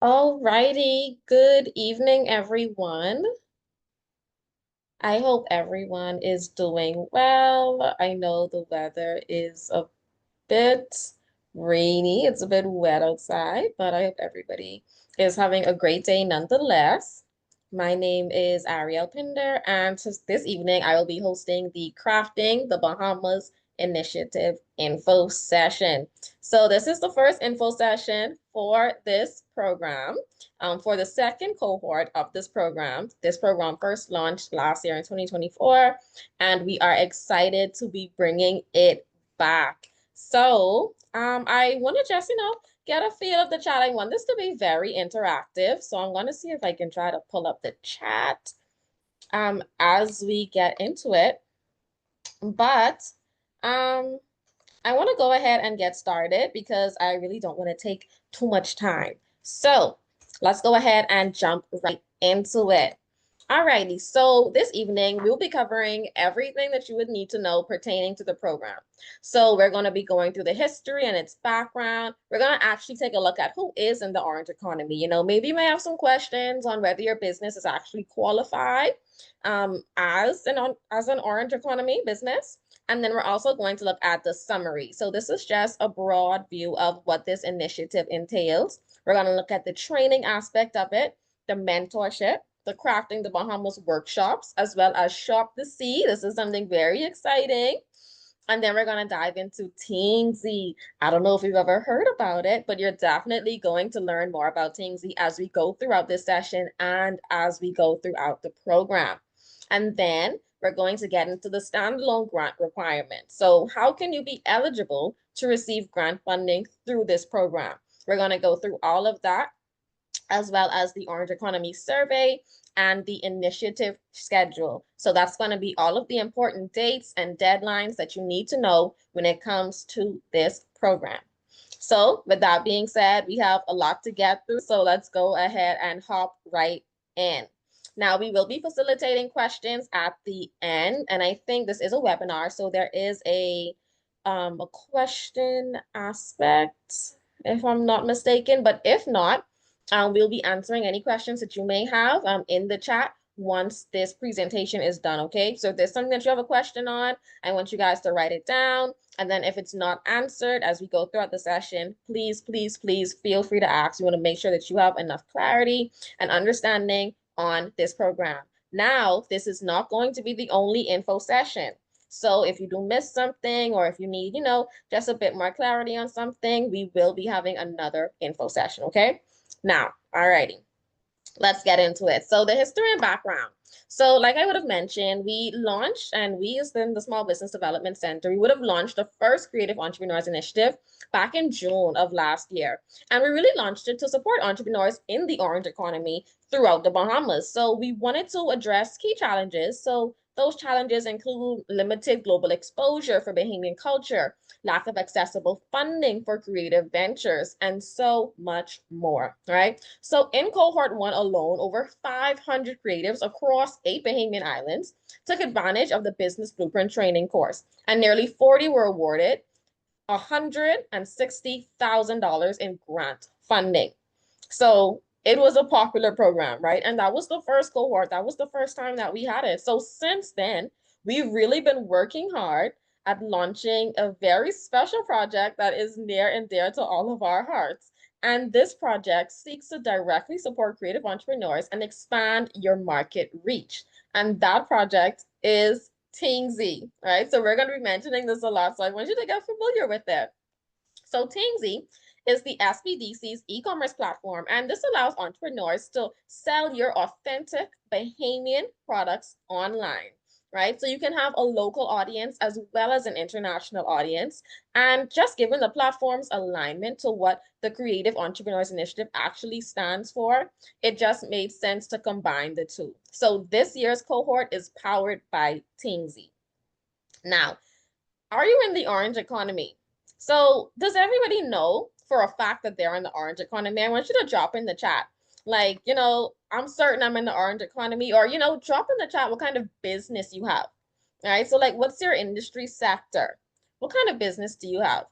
Alrighty, good evening, everyone. I hope everyone is doing well. I know the weather is a bit rainy, it's a bit wet outside, but I hope everybody is having a great day nonetheless. My name is Ariel Pinder, and this evening I will be hosting the Crafting the Bahamas Initiative info session. So this is the first info session for this program. For the second cohort of this program first launched last year in 2024, and we are excited to be bringing it back. So I want to just, get a feel of the chat. I want this to be very interactive. So I'm going to see if I can try to pull up the chat as we get into it. But um, I want to go ahead and get started because I really don't want to take too much time. So let's go ahead and jump right into it. Alrighty, so this evening we'll be covering everything that you would need to know pertaining to the program. So we're going to be going through the history and its background. We're going to actually take a look at who is in the orange economy. Maybe you may have some questions on whether your business is actually qualified as an orange economy business. And then we're also going to look at the summary. So this is just a broad view of what this initiative entails. We're going to look at the training aspect of it, the mentorship, the Crafting the Bahamas workshops, as well as Shop the Sea. This is something very exciting. And then we're going to dive into Tingsea. I don't know if you've ever heard about it, but you're definitely going to learn more about Tingsea as we go throughout this session and as we go throughout the program. And then we're going to get into the standalone grant requirements. So how can you be eligible to receive grant funding through this program? We're going to go through all of that, as well as the Orange Economy Survey and the initiative schedule. So that's going to be all of the important dates and deadlines that you need to know when it comes to this program. So with that being said, we have a lot to get through. So let's go ahead and hop right in. Now we will be facilitating questions at the end, and I think this is a webinar, so there is a question aspect, if I'm not mistaken. But if not, we'll be answering any questions that you may have in the chat once this presentation is done, okay? So if there's something that you have a question on, I want you guys to write it down. And then if it's not answered as we go throughout the session, please, please, please feel free to ask. We want to make sure that you have enough clarity and understanding on this program. Now, this is not going to be the only info session. So if you do miss something, or if you need, just a bit more clarity on something, we will be having another info session, okay? Now, alrighty, let's get into it. So the history and background. So like I would have mentioned, we launched, and we as in the Small Business Development Center, we would have launched the first Creative Entrepreneurs Initiative back in June of last year. And we really launched it to support entrepreneurs in the orange economy throughout the Bahamas. So we wanted to address key challenges. So those challenges include limited global exposure for Bahamian culture, lack of accessible funding for creative ventures, and so much more, right? So in cohort one alone, over 500 creatives across 8 Bahamian islands took advantage of the Business Blueprint training course, and nearly 40 were awarded $160,000 in grant funding. So it was a popular program, right? And that was the first cohort. That was the first time that we had it. So since then, we've really been working hard at launching a very special project that is near and dear to all of our hearts. And this project seeks to directly support creative entrepreneurs and expand your market reach. And that project is Tingsea, right? So we're going to be mentioning this a lot. So I want you to get familiar with it. So Tingsea is the SBDC's e-commerce platform, and this allows entrepreneurs to sell your authentic Bahamian products online, right? So you can have a local audience as well as an international audience. And just given the platform's alignment to what the Creative Entrepreneurs Initiative actually stands for, it just made sense to combine the two. So this year's cohort is powered by Tingsea. Now, are you in the orange economy? So does everybody know for a fact that they're in the orange economy? I want you to drop in the chat. Like, I'm certain I'm in the orange economy, or, drop in the chat what kind of business you have. All right. So like, what's your industry sector? What kind of business do you have?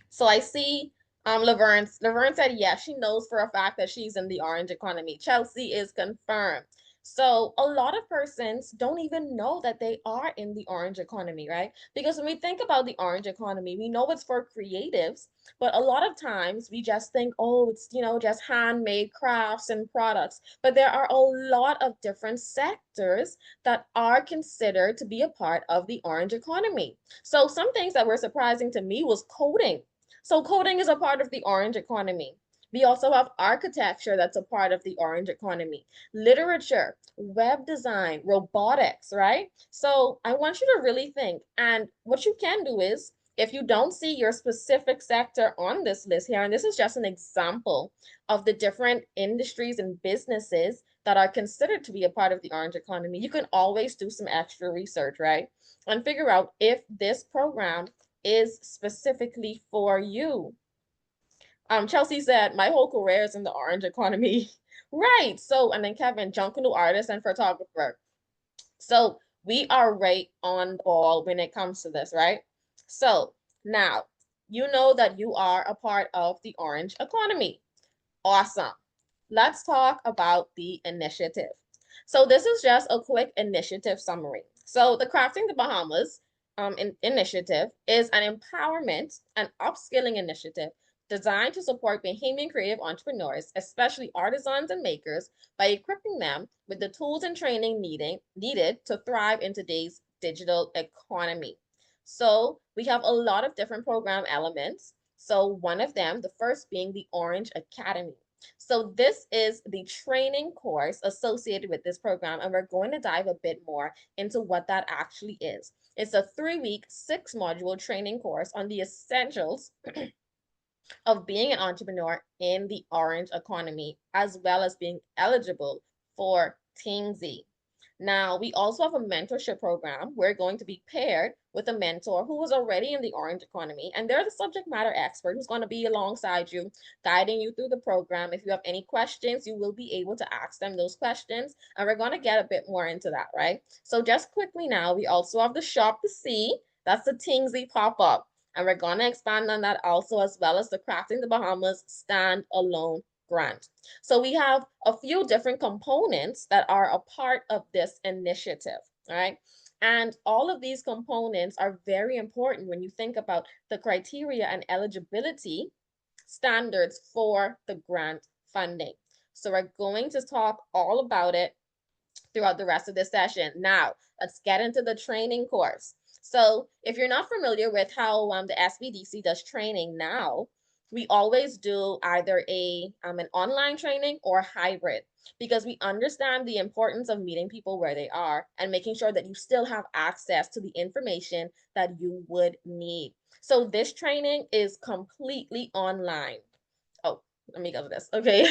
So I see Laverne said yes, she knows for a fact that she's in the orange economy. Chelsea is confirmed. So a lot of persons don't even know that they are in the orange economy, right? Because when we think about the orange economy, we know it's for creatives, but a lot of times we just think, oh, it's, just handmade crafts and products. But there are a lot of different sectors that are considered to be a part of the orange economy. So some things that were surprising to me was coding. So coding is a part of the orange economy. We also have architecture that's a part of the orange economy, literature, web design, robotics, right? So I want you to really think. And what you can do is, if you don't see your specific sector on this list here, and this is just an example of the different industries and businesses that are considered to be a part of the orange economy, you can always do some extra research, right? And figure out if this program is specifically for you. Chelsea said, my whole career is in the orange economy. Right. So, and then Kevin, jungle artist and photographer. So we are right on the ball when it comes to this, right? So now you know that you are a part of the orange economy. Awesome. Let's talk about the initiative. So this is just a quick initiative summary. So the Crafting the Bahamas initiative is an empowerment and upskilling initiative designed to support Bahamian creative entrepreneurs, especially artisans and makers, by equipping them with the tools and training needed to thrive in today's digital economy. So we have a lot of different program elements. So one of them, the first being the Orange Academy. So this is the training course associated with this program, and we're going to dive a bit more into what that actually is. It's a 3-week, 6-module training course on the essentials of being an entrepreneur in the orange economy, as well as being eligible for Tingsea. Now, we also have a mentorship program. We're going to be paired with a mentor who is already in the orange economy, and they're the subject matter expert who's going to be alongside you, guiding you through the program. If you have any questions, you will be able to ask them those questions, and we're going to get a bit more into that, right? So just quickly now, we also have the Shop to See. That's the Tingsea pop-up. And we're going to expand on that also, as well as the Crafting the Bahamas standalone grant. So we have a few different components that are a part of this initiative, all right? And all of these components are very important when you think about the criteria and eligibility standards for the grant funding. So we're going to talk all about it throughout the rest of this session. Now, let's get into the training course. So if you're not familiar with how the SBDC does training now, we always do either an online training or hybrid, because we understand the importance of meeting people where they are and making sure that you still have access to the information that you would need. So this training is completely online. Oh, let me go to this. Okay.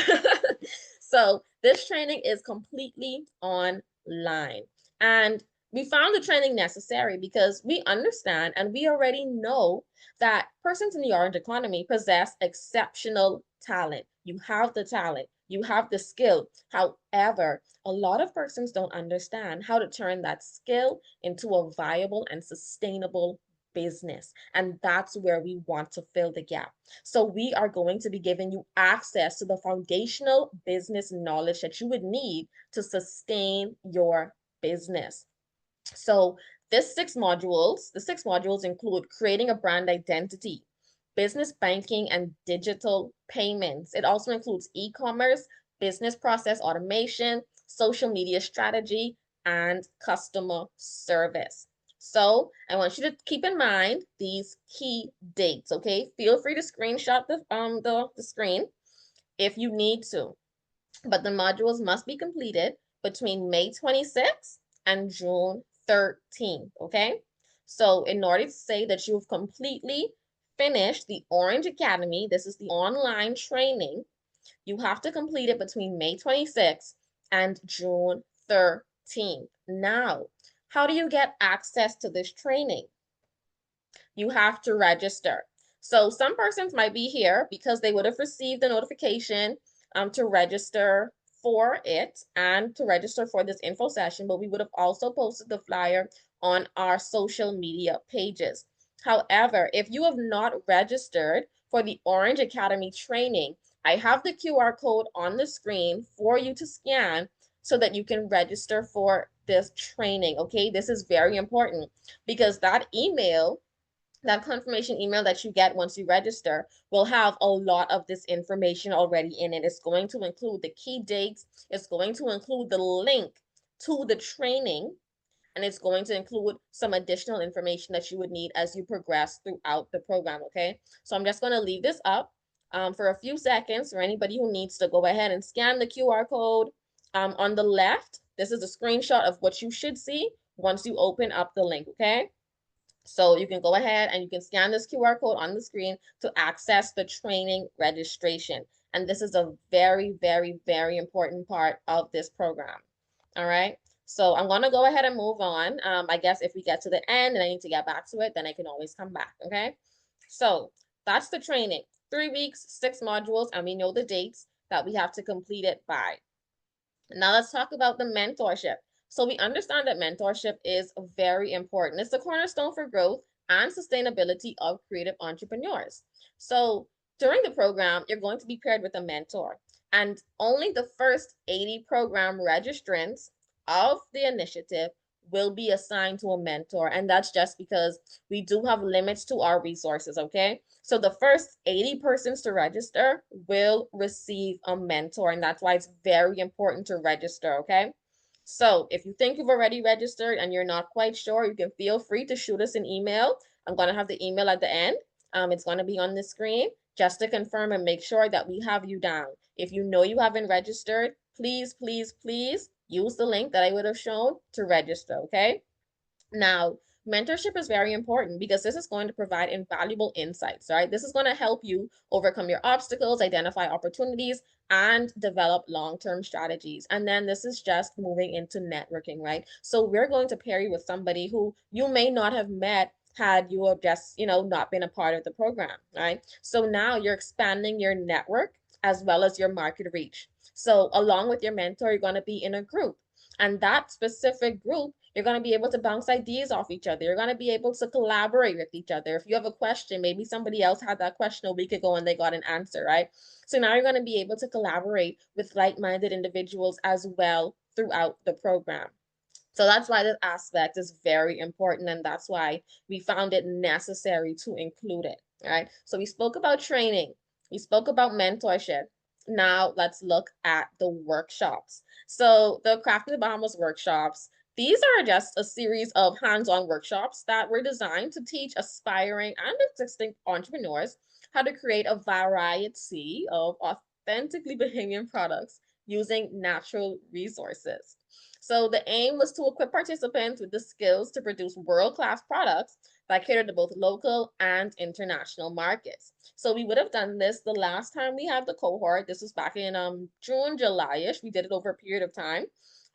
So this training is completely online. And we found the training necessary because we understand and we already know that persons in the orange economy possess exceptional talent. You have the talent, you have the skill. However, a lot of persons don't understand how to turn that skill into a viable and sustainable business. And that's where we want to fill the gap. So we are going to be giving you access to the foundational business knowledge that you would need to sustain your business. So the 6 modules include creating a brand identity, business banking and digital payments. It also includes e-commerce, business process automation, social media strategy, and customer service. So I want you to keep in mind these key dates, okay? Feel free to screenshot the screen if you need to, but the modules must be completed between May 26th and June 13th, okay? So in order to say that you've completely finished the Orange Academy, this is the online training, you have to complete it between May 26th and June 13th. Now, how do you get access to this training? You have to register. So some persons might be here because they would have received the notification to register for it and to register for this info session, but we would have also posted the flyer on our social media pages. However, if you have not registered, for the Orange Academy training, I have the QR code on the screen for you to scan so that you can register for this training. Okay, this is very important because that confirmation email that you get once you register will have a lot of this information already in it. It's going to include the key dates, it's going to include the link to the training, and it's going to include some additional information that you would need as you progress throughout the program, okay? So I'm just going to leave this up for a few seconds for anybody who needs to go ahead and scan the QR code. On the left, this is a screenshot of what you should see once you open up the link, okay? So you can go ahead and you can scan this QR code on the screen to access the training registration. And this is a very, very, very important part of this program. All right. So I'm going to go ahead and move on. I guess if we get to the end and I need to get back to it, then I can always come back. Okay. So that's the training. 3 weeks, 6 modules, and we know the dates that we have to complete it by. Now let's talk about the mentorship. So we understand that mentorship is very important. It's the cornerstone for growth and sustainability of creative entrepreneurs. So during the program, you're going to be paired with a mentor, and only the first 80 program registrants of the initiative will be assigned to a mentor. And that's just because we do have limits to our resources, okay? So the first 80 persons to register will receive a mentor, and that's why it's very important to register, okay? So if you think you've already registered and you're not quite sure, you can feel free to shoot us an email. I'm going to have the email at the end. It's going to be on the screen just to confirm and make sure that we have you down. If you know you haven't registered, please, please, please use the link that I would have shown to register, okay? Now, mentorship is very important because this is going to provide invaluable insights, right? This is going to help you overcome your obstacles, identify opportunities, and develop long-term strategies. And then this is just moving into networking, right? So we're going to pair you with somebody who you may not have met had you have just, not been a part of the program, right? So now you're expanding your network as well as your market reach. So along with your mentor, you're going to be in a group. And that specific group, you're going to be able to bounce ideas off each other. You're going to be able to collaborate with each other. If you have a question, maybe somebody else had that question a week ago and they got an answer, right? So now you're going to be able to collaborate with like-minded individuals as well throughout the program. So that's why this aspect is very important, and that's why we found it necessary to include it, right? So we spoke about training, we spoke about mentorship. Now let's look at the workshops. So the Crafting the Bahamas workshops, these are just a series of hands-on workshops that were designed to teach aspiring and existing entrepreneurs how to create a variety of authentically Bahamian products using natural resources. So the aim was to equip participants with the skills to produce world-class products that cater to both local and international markets. So we would have done this the last time we had the cohort. This was back in June, July-ish. We did it over a period of time.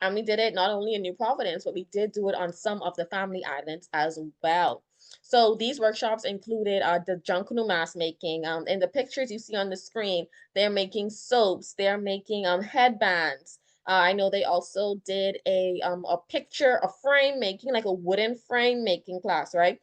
And we did it not only in New Providence, but we did do it on some of the family islands as well. So these workshops included the Junkunu mask making. In the pictures you see on the screen, they're making soaps, they're making headbands. I know they also did a picture, a frame making, like a wooden frame making class, right?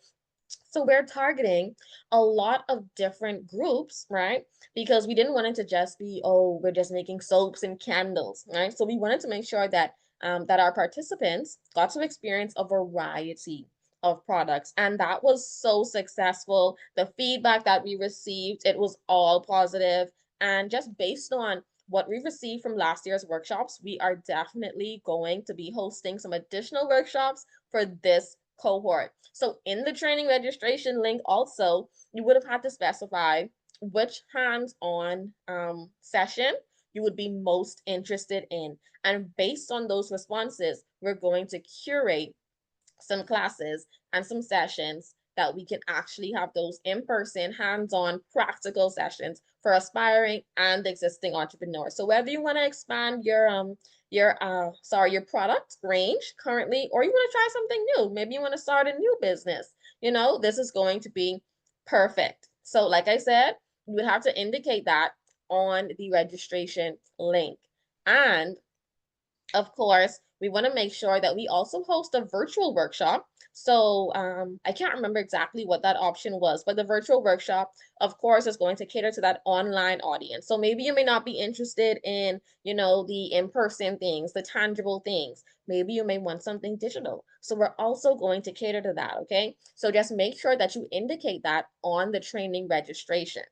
So we're targeting a lot of different groups, right? Because we didn't want it to just be, oh, we're just making soaps and candles, right? So we wanted to make sure that that our participants got to experience a variety of products, and that was so successful. The feedback that we received, it was all positive, and just based on what we received from last year's workshops, we are definitely going to be hosting some additional workshops for this cohort. So in the training registration link also, you would have had to specify which hands-on session you would be most interested in. And based on those responses, we're going to curate some classes and some sessions that we can actually have those in-person, hands-on, practical sessions for aspiring and existing entrepreneurs. So whether you want to expand your product range currently, or you want to try something new, maybe you want to start a new business, this is going to be perfect. So like I said, you would have to indicate that on the registration link. And of course, we want to make sure that we also host a virtual workshop So I can't remember exactly what that option was, but the virtual workshop, of course, is going to cater to that online audience. So maybe you may not be interested in, the in-person things, the tangible things. Maybe you may want something digital. So we're also going to cater to that, okay? So just make sure that you indicate that on the training registration.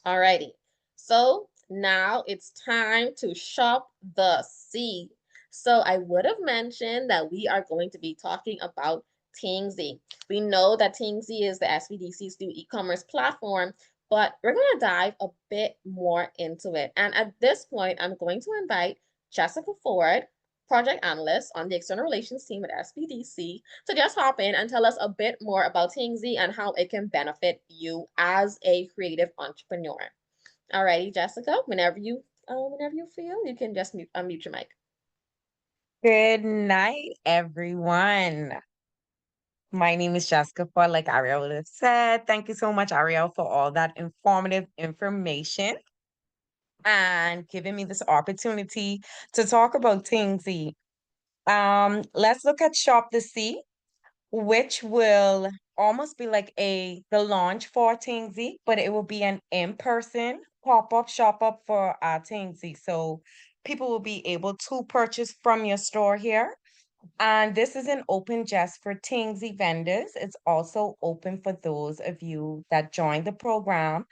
Alrighty. So now it's time to shop the sea. So I would have mentioned that we are going to be talking about Tingsea. We know that Tingsea is the SBDC's new e-commerce platform, but we're going to dive a bit more into it. And at this point, I'm going to invite Jessica Ford, project analyst on the external relations team at SBDC, to just hop in and tell us a bit more about Tingsea and how it can benefit you as a creative entrepreneur. Alrighty, Jessica, whenever you feel, you can just unmute your mic. Good night, everyone. My name is Jessica Ford, like Ariel would have said. Thank you so much, Ariel, for all that informative information and giving me this opportunity to talk about Tingsea. Let's look at Shop the Sea, which will almost be like the launch for Tingsea, but it will be an in-person pop-up shop up for Tingsea. So people will be able to purchase from your store here. And this isn't open just for Tingsy vendors. It's also open for those of you that join the program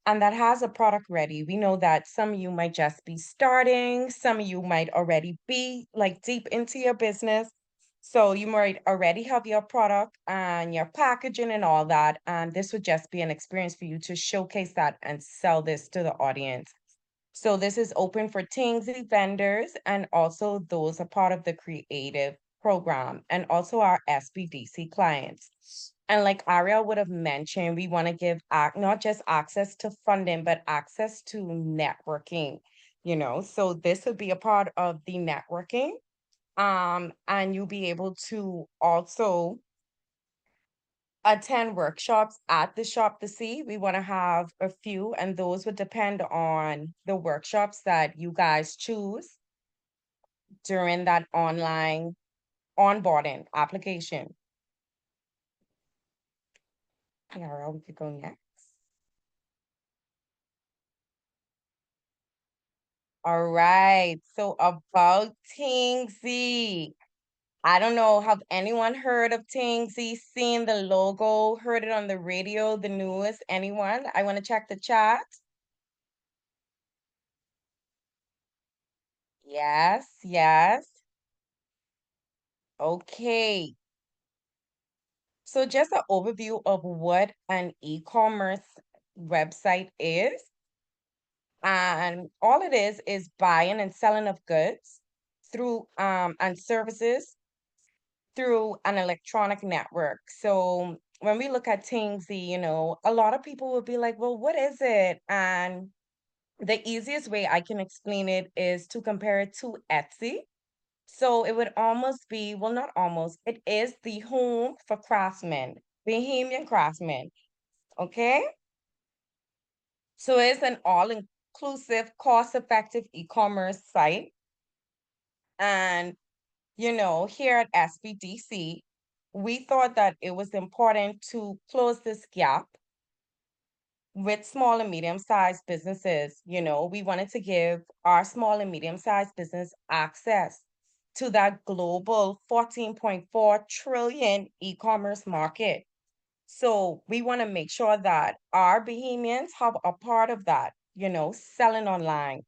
and that has a product ready. We know that some of you might just be starting, some of you might already be like deep into your business. So you might already have your product and your packaging and all that. And this would just be an experience for you to showcase that and sell this to the audience. So this is open for Tingsy vendors and also those a part of the creative program and also our SBDC clients. And like Ariel would have mentioned, we want to give not just access to funding, but access to networking, So this would be a part of the networking. And you'll be able to also attend workshops at the Shop to See. We want to have a few, and those would depend on the workshops that you guys choose during that online onboarding application. Yara, we could go next. All right. So about Tingsea. I don't know, have anyone heard of Tingsea, seen the logo, heard it on the radio, the news? Anyone? I want to check the chat. Yes, yes. Okay. So just an overview of what an e-commerce website is. And all it is buying and selling of goods through and services through an electronic network. So when we look at Tingsy, a lot of people will be like, well, what is it? And the easiest way I can explain it is to compare it to Etsy. So it would almost be, well, not almost, it is the home for craftsmen, Bahamian craftsmen. Okay. So it's an all-inclusive, cost-effective e-commerce site. And, here at SBDC, we thought that it was important to close this gap with small and medium-sized businesses. We wanted to give our small and medium-sized business access to that global 14.4 trillion e-commerce market. So we want to make sure that our Bahamians have a part of that, selling online.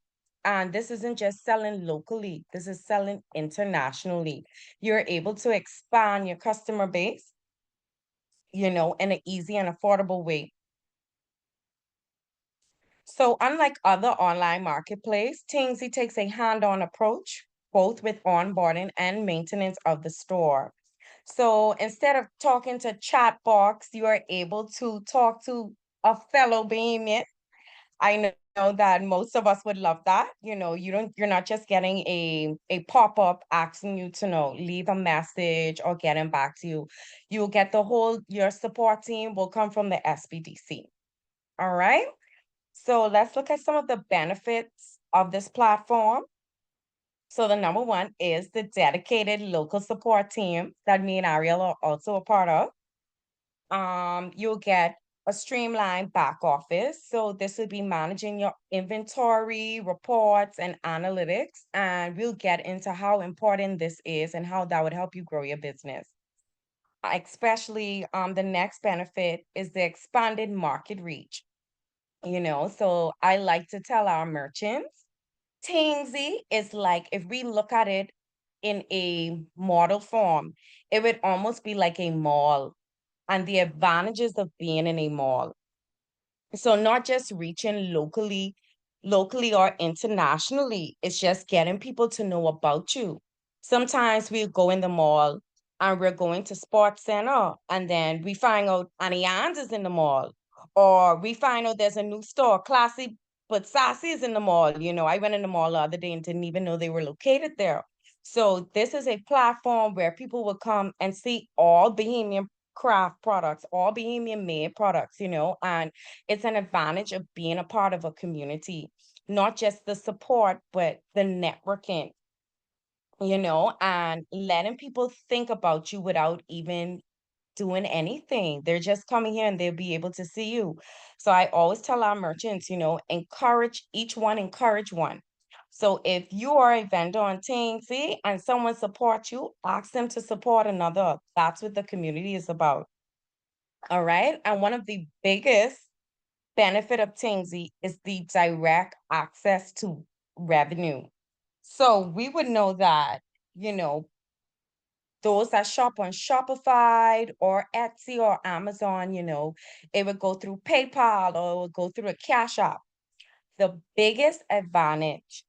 And this isn't just selling locally, this is selling internationally. You're able to expand your customer base, in an easy and affordable way. So unlike other online marketplace, Tingsy takes a hand-on approach, both with onboarding and maintenance of the store. So instead of talking to chat box, you are able to talk to a fellow Bahamian. I know that most of us would love that. You're not just getting a pop-up asking you to leave a message or getting back to you. You'll get your support team will come from the SBDC. All right. So let's look at some of the benefits of this platform. So the number one is the dedicated local support team that me and Ariel are also a part of. You'll get a streamlined back office. So this would be managing your inventory, reports, and analytics. And we'll get into how important this is and how that would help you grow your business. Especially the next benefit is the expanded market reach. So I like to tell our merchants, Tingsea is like, if we look at it in a model form, it would almost be like a mall and the advantages of being in a mall. So not just reaching locally or internationally, it's just getting people to know about you. Sometimes we go in the mall and we're going to Sports Center and then we find out Annie Ann's is in the mall. Or we find out there's a new store, Classy but Sassy is in the mall. I went in the mall the other day and didn't even know they were located there. So this is a platform where people will come and see all Bahamian craft products, all Bahamian made products, and it's an advantage of being a part of a community, not just the support, but the networking, and letting people think about you without even doing anything. They're just coming here and they'll be able to see you. So I always tell our merchants, encourage one. So if you are a vendor on Tingsea and someone supports you, ask them to support another. That's what the community is about. All right. And one of the biggest benefit of Tingsea is the direct access to revenue. So we would know that, you know, those that shop on Shopify or Etsy or Amazon, it would go through PayPal or it would go through a Cash App. The biggest advantage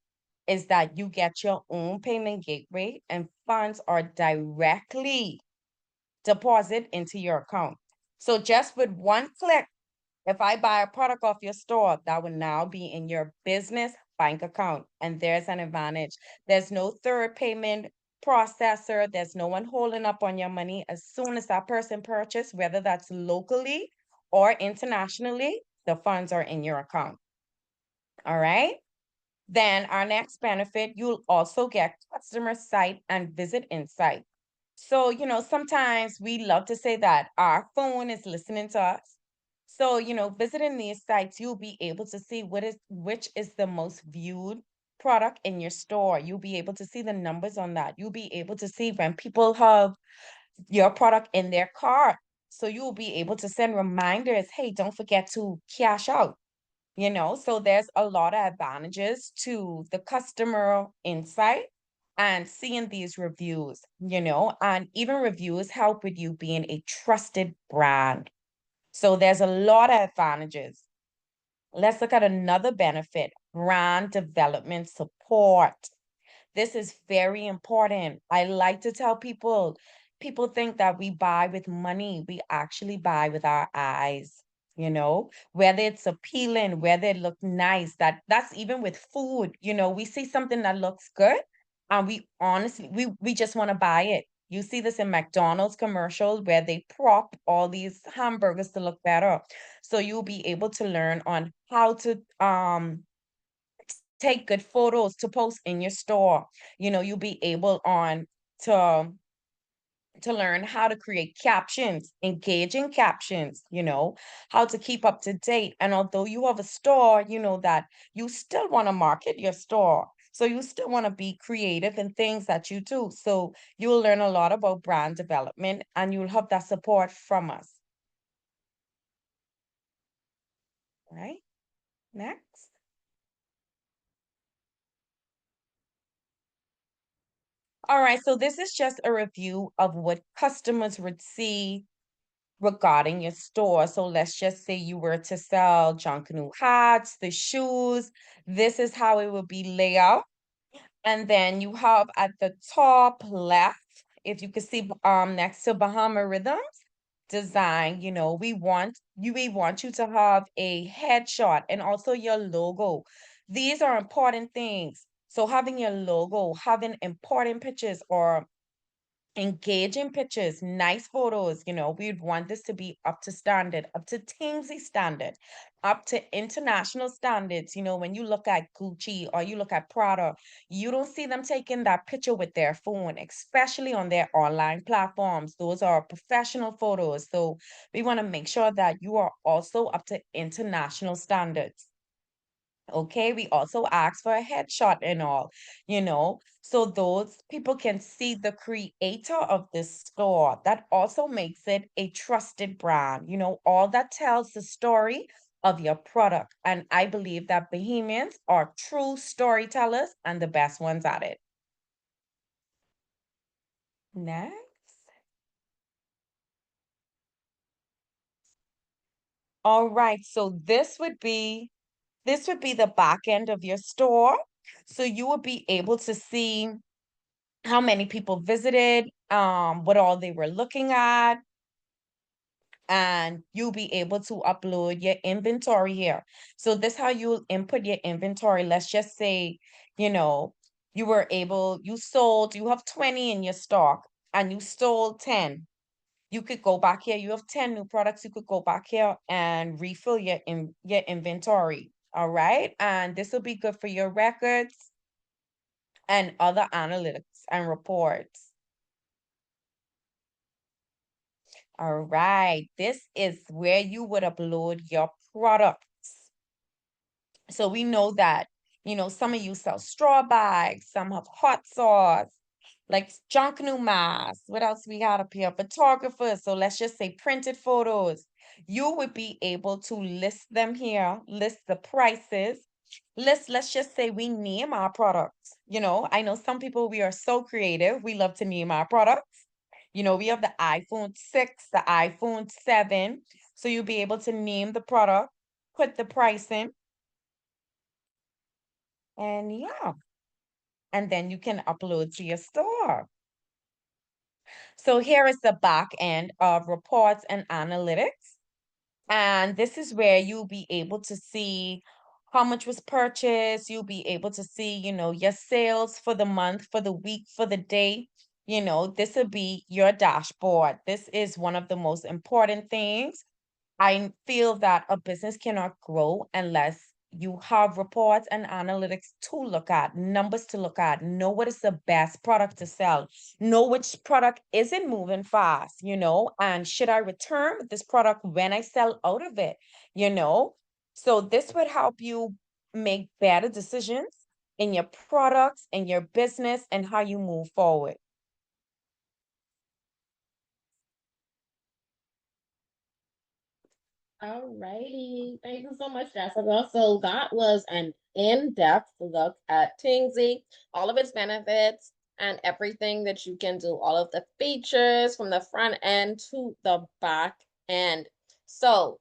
is that you get your own payment gateway and funds are directly deposited into your account. So just with one click, if I buy a product off your store, that will now be in your business bank account. And there's an advantage. There's no third payment processor. There's no one holding up on your money. As soon as that person purchase, whether that's locally or internationally, the funds are in your account. All right. Then our next benefit, you'll also get customer site and visit insight. So, sometimes we love to say that our phone is listening to us. So, visiting these sites, you'll be able to see which is the most viewed product in your store. You'll be able to see the numbers on that. You'll be able to see when people have your product in their cart. So you'll be able to send reminders, hey, don't forget to cash out. So there's a lot of advantages to the customer insight and seeing these reviews, and even reviews help with you being a trusted brand. So there's a lot of advantages. Let's look at another benefit, brand development support. This is very important. I like to tell people think that we buy with money. We actually buy with our eyes, whether it's appealing, whether it looks nice. That's even with food. We see something that looks good and we just want to buy it. You see this in McDonald's commercials where they prop all these hamburgers to look better. So you'll be able to learn on how to take good photos to post in your store. You'll be able on to to learn how to create captions, engaging captions, how to keep up to date. And although you have a store, that you still want to market your store. So you still want to be creative in things that you do. So you'll learn a lot about brand development and you'll have that support from us. All right. Next. All right, so this is just a review of what customers would see regarding your store. So let's just say you were to sell Junkanoo hats, the shoes. This is how it would be laid out. And then you have at the top left, if you could see next to Bahama Rhythms design, we want you to have a headshot and also your logo. These are important things. So having your logo, having important pictures or engaging pictures, nice photos. We'd want this to be up to standard, up to Tingsea standard, up to international standards. When you look at Gucci or you look at Prada, you don't see them taking that picture with their phone, especially on their online platforms. Those are professional photos. So we want to make sure that you are also up to international standards. Okay, we also ask for a headshot and all, so those people can see the creator of this store. That also makes it a trusted brand, all that tells the story of your product. And I believe that Bahamians are true storytellers and the best ones at it. Next. All right, so this would be the back end of your store. So you will be able to see how many people visited, what all they were looking at, and you'll be able to upload your inventory here. So this how you'll input your inventory. Let's just say, you know, you have 20 in your stock and you sold 10. You could go back here. You have 10 new products. You could go back here and refill your inventory. All right. And this will be good for your records and other analytics and reports. All right, this is where you would upload your products. So we know that, some of you sell straw bags, some have hot sauce, like junk new masks. What else we got up here? Photographers. So let's just say printed photos. You would be able to list them here, list the prices. Let's just say we name our products. I know some people, we are so creative. We love to name our products. We have the iPhone 6, the iPhone 7. So you'll be able to name the product, put the price in, and yeah, and then you can upload to your store. So here is the back end of reports and analytics. And this is where you'll be able to see how much was purchased. You'll be able to see, your sales for the month, for the week, for the day. This will be your dashboard. This is one of the most important things. I feel that a business cannot grow unless you have reports and analytics to look at, numbers to look at, know what is the best product to sell, know which product isn't moving fast, and should I return this product when I sell out of it, you know? So this would help you make better decisions in your products, in your business, and how you move forward. Alrighty. Thank you so much, Jessica. So that was an in-depth look at Tingsea, all of its benefits, and everything that you can do, all of the features from the front end to the back end. So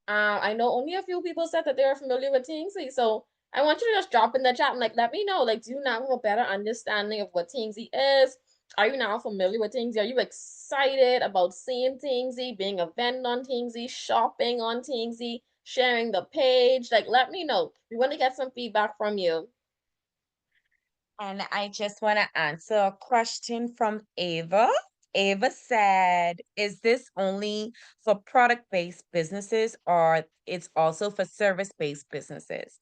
I know only a few people said that they were familiar with Tingsea. So I want you to just drop in the chat and let me know, do you now have a better understanding of what Tingsea is? Are you now familiar with Tingsea? Are you excited about seeing Tingsea, being a vendor on Tingsea, shopping on Tingsea, sharing the page? Let me know. We want to get some feedback from you. And I just want to answer a question from Ava. Ava said, is this only for product-based businesses or it's also for service-based businesses?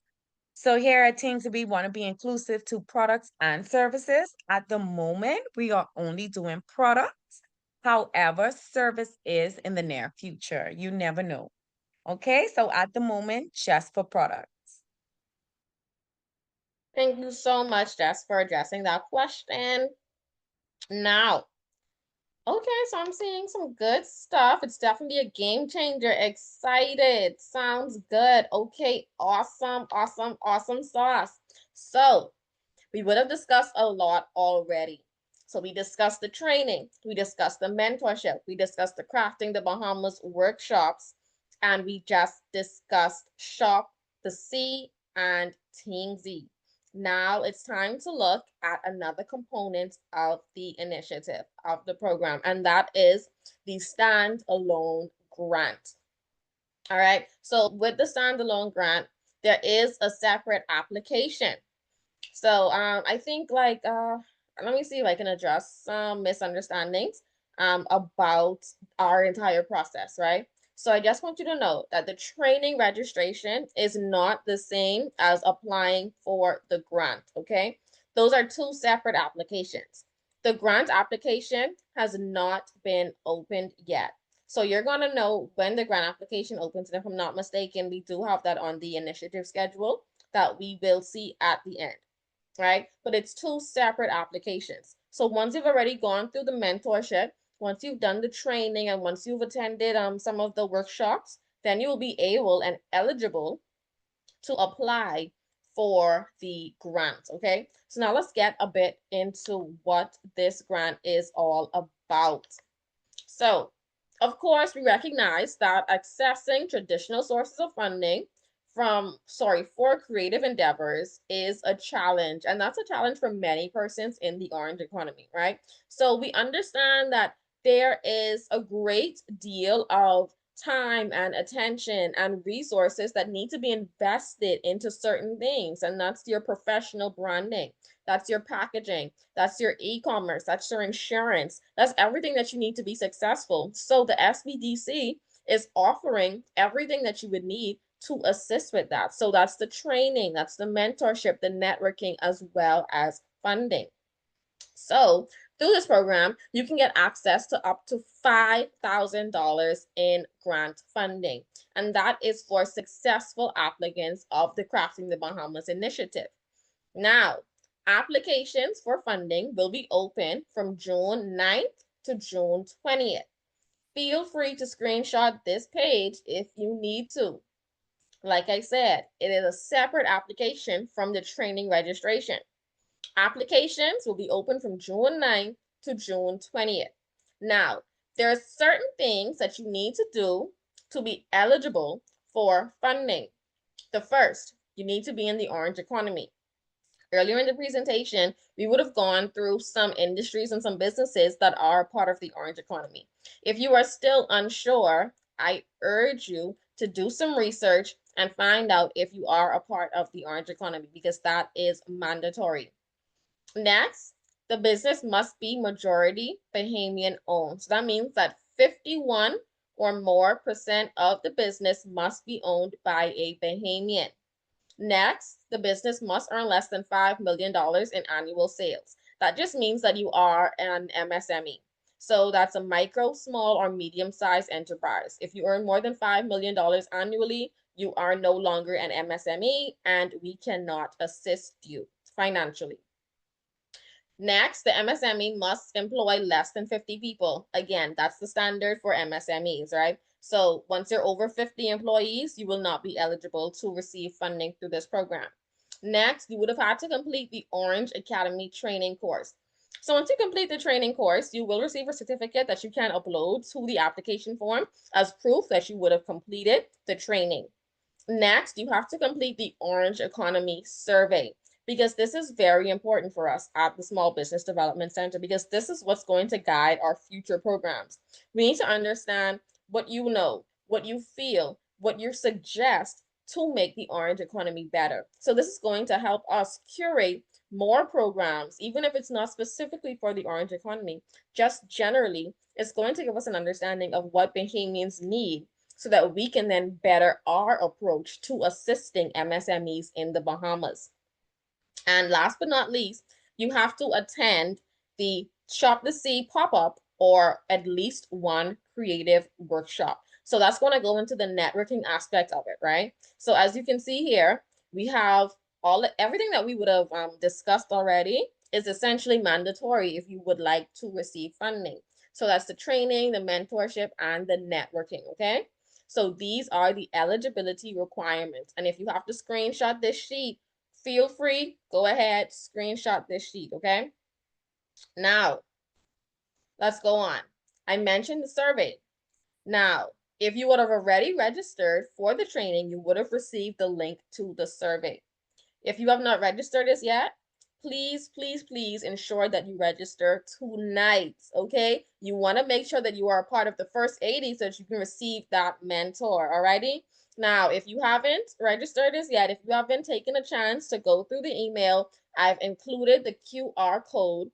So here at Teams, we want to be inclusive to products and services. At the moment, we are only doing products. However, service is in the near future. You never know. Okay, so at the moment, just for products. Thank you so much, Jess, for addressing that question. Now, okay, so I'm seeing some good stuff. It's definitely a game changer. Excited. Sounds good. Okay, awesome, awesome, awesome sauce. So, we would have discussed a lot already. So we discussed the training, we discussed the mentorship, we discussed the Crafting the Bahamas workshops, and we just discussed Shop the Sea and Tingsea. Now it's time to look at another component of the initiative of the program, and that is the standalone grant. All right, so with the standalone grant, there is a separate application. So I think let me see if I can address some misunderstandings about our entire process, right? So I just want you to know that the training registration is not the same as applying for the grant, okay? Those are two separate applications. The grant application has not been opened yet. So you're going to know when the grant application opens. And if I'm not mistaken, we do have that on the initiative schedule that we will see at the end, right? But it's two separate applications. So once you've already gone through the mentorship, once you've done the training, and once you've attended some of the workshops, then you'll be able and eligible to apply for the grant, okay? So now let's get a bit into what this grant is all about. So, of course, we recognize that accessing traditional sources of funding for creative endeavors is a challenge, and that's a challenge for many persons in the orange economy, right? So we understand that there is a great deal of time and attention and resources that need to be invested into certain things, and that's your professional branding, that's your packaging, that's your e-commerce, that's your insurance, that's everything that you need to be successful. So the SBDC is offering everything that you would need to assist with that. So that's the training, that's the mentorship, the networking, as well as funding. So through this program, you can get access to up to $5,000 in grant funding. And that is for successful applicants of the Crafting the Bahamas initiative. Now, applications for funding will be open from June 9th to June 20th. Feel free to screenshot this page if you need to. Like I said, it is a separate application from the training registration. Applications will be open from June 9th to June 20th. Now, there are certain things that you need to do to be eligible for funding. The first, you need to be in the orange economy. Earlier in the presentation, we would have gone through some industries and some businesses that are part of the orange economy. If you are still unsure, I urge you to do some research and find out if you are a part of the orange economy, because that is mandatory. Next, the business must be majority Bahamian owned. So that means that 51 or more percent of the business must be owned by a Bahamian. Next, the business must earn less than $5 million in annual sales. That just means that you are an MSME. So that's a micro, small, or medium-sized enterprise. If you earn more than $5 million annually, you are no longer an MSME, and we cannot assist you financially. Next, the MSME must employ less than 50 people. Again, that's the standard for MSMEs, right? So once you're over 50 employees, you will not be eligible to receive funding through this program. Next, you would have had to complete the Orange Academy training course. So once you complete the training course, you will receive a certificate that you can upload to the application form as proof that you would have completed the training. Next, you have to complete the Orange Economy Survey, because this is very important for us at the Small Business Development Center, because this is what's going to guide our future programs. We need to understand what you know, what you feel, what you suggest to make the orange economy better. So this is going to help us curate more programs, even if it's not specifically for the orange economy, just generally, it's going to give us an understanding of what Bahamians need, so that we can then better our approach to assisting MSMEs in the Bahamas. And last but not least, you have to attend the Shop the Sea pop-up, or at least one creative workshop. So that's going to go into the networking aspect of it, right? So as you can see here, we have everything that we would have discussed already is essentially mandatory if you would like to receive funding. So that's the training, the mentorship, and the networking, okay? So these are the eligibility requirements. And if you have to screenshot this sheet, feel free, go ahead, screenshot this sheet, okay? Now, let's go on. I mentioned the survey. Now, if you would have already registered for the training, you would have received the link to the survey. If you have not registered as yet, please, please, please ensure that you register tonight, okay? You want to make sure that you are a part of the first 80 so that you can receive that mentor, alrighty? Now, if you haven't registered as yet, if you haven't taken a chance to go through the email, I've included the QR code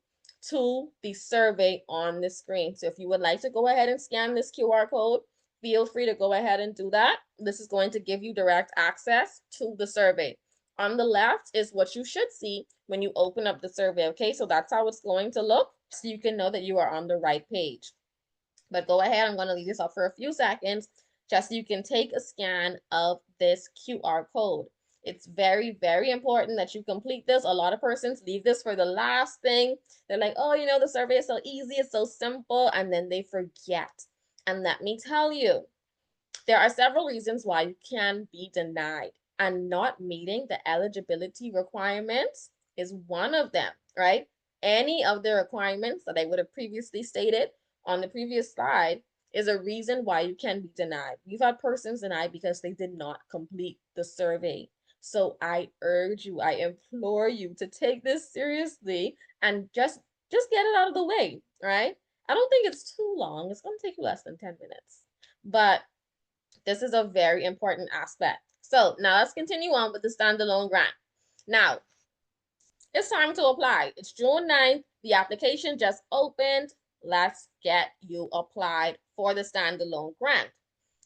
to the survey on the screen. So if you would like to go ahead and scan this QR code, feel free to go ahead and do that. This is going to give you direct access to the survey. On the left is what you should see when you open up the survey, okay? So that's how it's going to look, so you can know that you are on the right page. But go ahead, I'm going to leave this up for a few seconds just so you can take a scan of this QR code. It's very, very important that you complete this. A lot of persons leave this for the last thing. They're like, oh, you know, the survey is so easy, it's so simple, and then they forget. And let me tell you, there are several reasons why you can be denied, and not meeting the eligibility requirements is one of them, right? Any of the requirements that I would have previously stated on the previous slide is a reason why you can be denied. We've had persons denied because they did not complete the survey. So I urge you, I implore you to take this seriously and just get it out of the way, right? I don't think it's too long. It's going to take you less than 10 minutes. But this is a very important aspect. So now let's continue on with the standalone grant. Now, it's time to apply. It's June 9th. The application just opened. Let's get you applied for the standalone grant.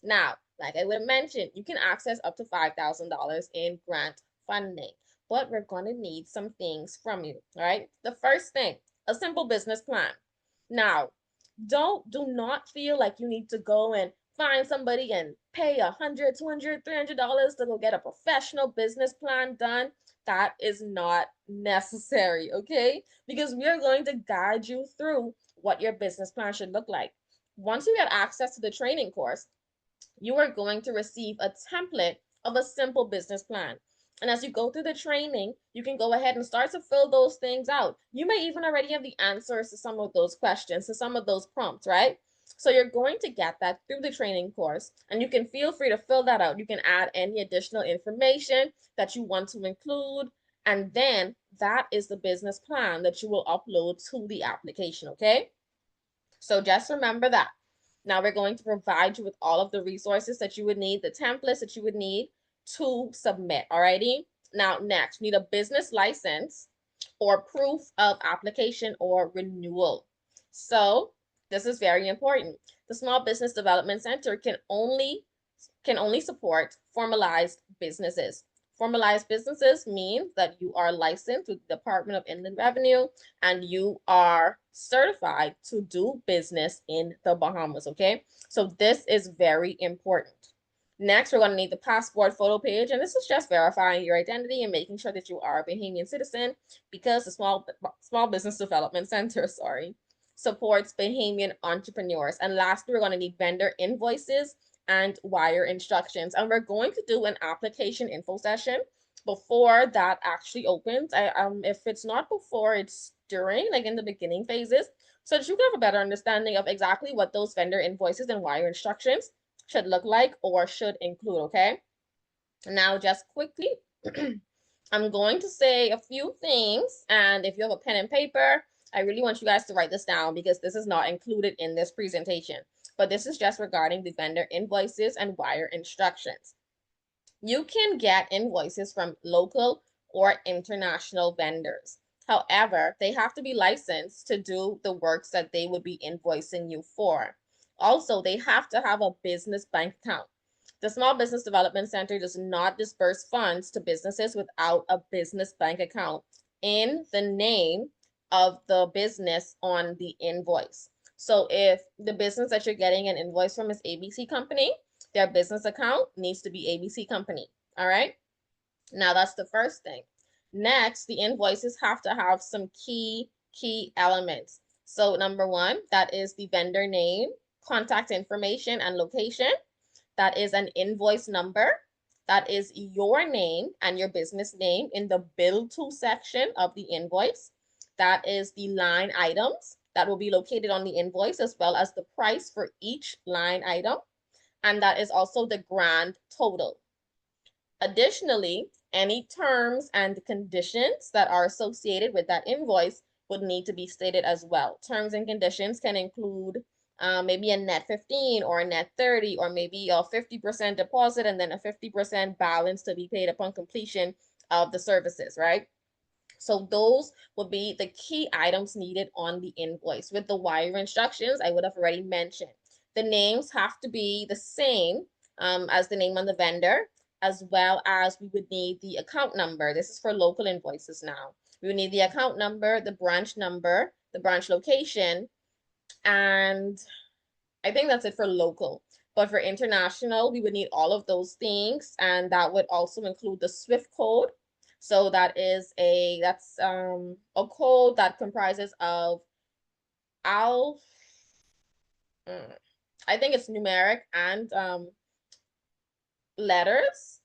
Now, like I would have mentioned, you can access up to $5,000 in grant funding, but we're going to need some things from you, right? The first thing, a simple business plan. Now, do not feel like you need to go and find somebody and pay $100, $200, $300 to go get a professional business plan done. That is not necessary, okay? Because we are going to guide you through what your business plan should look like. Once you get access to the training course, you are going to receive a template of a simple business plan. And as you go through the training, you can go ahead and start to fill those things out. You may even already have the answers to some of those questions, to some of those prompts, right? So you're going to get that through the training course, and you can feel free to fill that out. You can add any additional information that you want to include, and then that is the business plan that you will upload to the application, okay? So just remember that. Now we're going to provide you with all of the resources that you would need, the templates that you would need to submit, alrighty? Now next, you need a business license or proof of application or renewal. So this is very important. The Small Business Development Center can only support formalized businesses. Formalized businesses mean that you are licensed with the Department of Inland Revenue and you are certified to do business in the Bahamas, okay? So this is very important. Next, we're going to need the passport photo page, and this is just verifying your identity and making sure that you are a Bahamian citizen, because the Small Business Development Center, supports Bahamian entrepreneurs. And lastly, we're going to need vendor invoices and wire instructions. And we're going to do an application info session before that actually opens. If it's not before, it's during, like in the beginning phases, so that you can have a better understanding of exactly what those vendor invoices and wire instructions should look like or should include, okay? Now, just quickly, I'm going to say a few things, and if you have a pen and paper, I really want you guys to write this down because this is not included in this presentation, but this is just regarding the vendor invoices and wire instructions. You can get invoices from local or international vendors. However, they have to be licensed to do the works that they would be invoicing you for. Also, they have to have a business bank account. The Small Business Development Center does not disperse funds to businesses without a business bank account in the name of the business on the invoice. So if the business that you're getting an invoice from is ABC Company, their business account needs to be ABC Company. All right. Now that's the first thing. Next, the invoices have to have some key elements. So number one, that is the vendor name, contact information, and location. That is an invoice number. That is your name and your business name in the bill to section of the invoice. That is the line items that will be located on the invoice, as well as the price for each line item. And that is also the grand total. Additionally, any terms and conditions that are associated with that invoice would need to be stated as well. Terms and conditions can include maybe a net 15 or a net 30, or maybe a 50% deposit and then a 50% balance to be paid upon completion of the services, right? So those would be the key items needed on the invoice. With the wire instructions, I would have already mentioned. The names have to be the same as the name on the vendor, as well as we would need the account number. This is for local invoices now. We would need the account number, the branch number, the branch location, and I think that's it for local. But for international, we would need all of those things, and that would also include the SWIFT code. So that's a code that comprises of al mm, I think it's numeric and letters,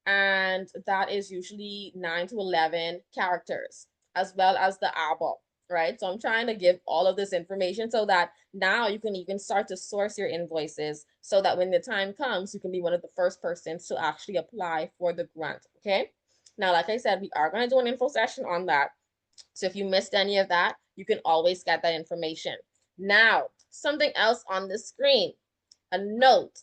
and that is usually 9 to 11 characters, as well as the ABO, right? So I'm trying to give all of this information so that now you can even start to source your invoices so that when the time comes, you can be one of the first persons to actually apply for the grant, okay? Now, like I said, we are going to do an info session on that. So if you missed any of that, you can always get that information. Now, something else on the screen, a note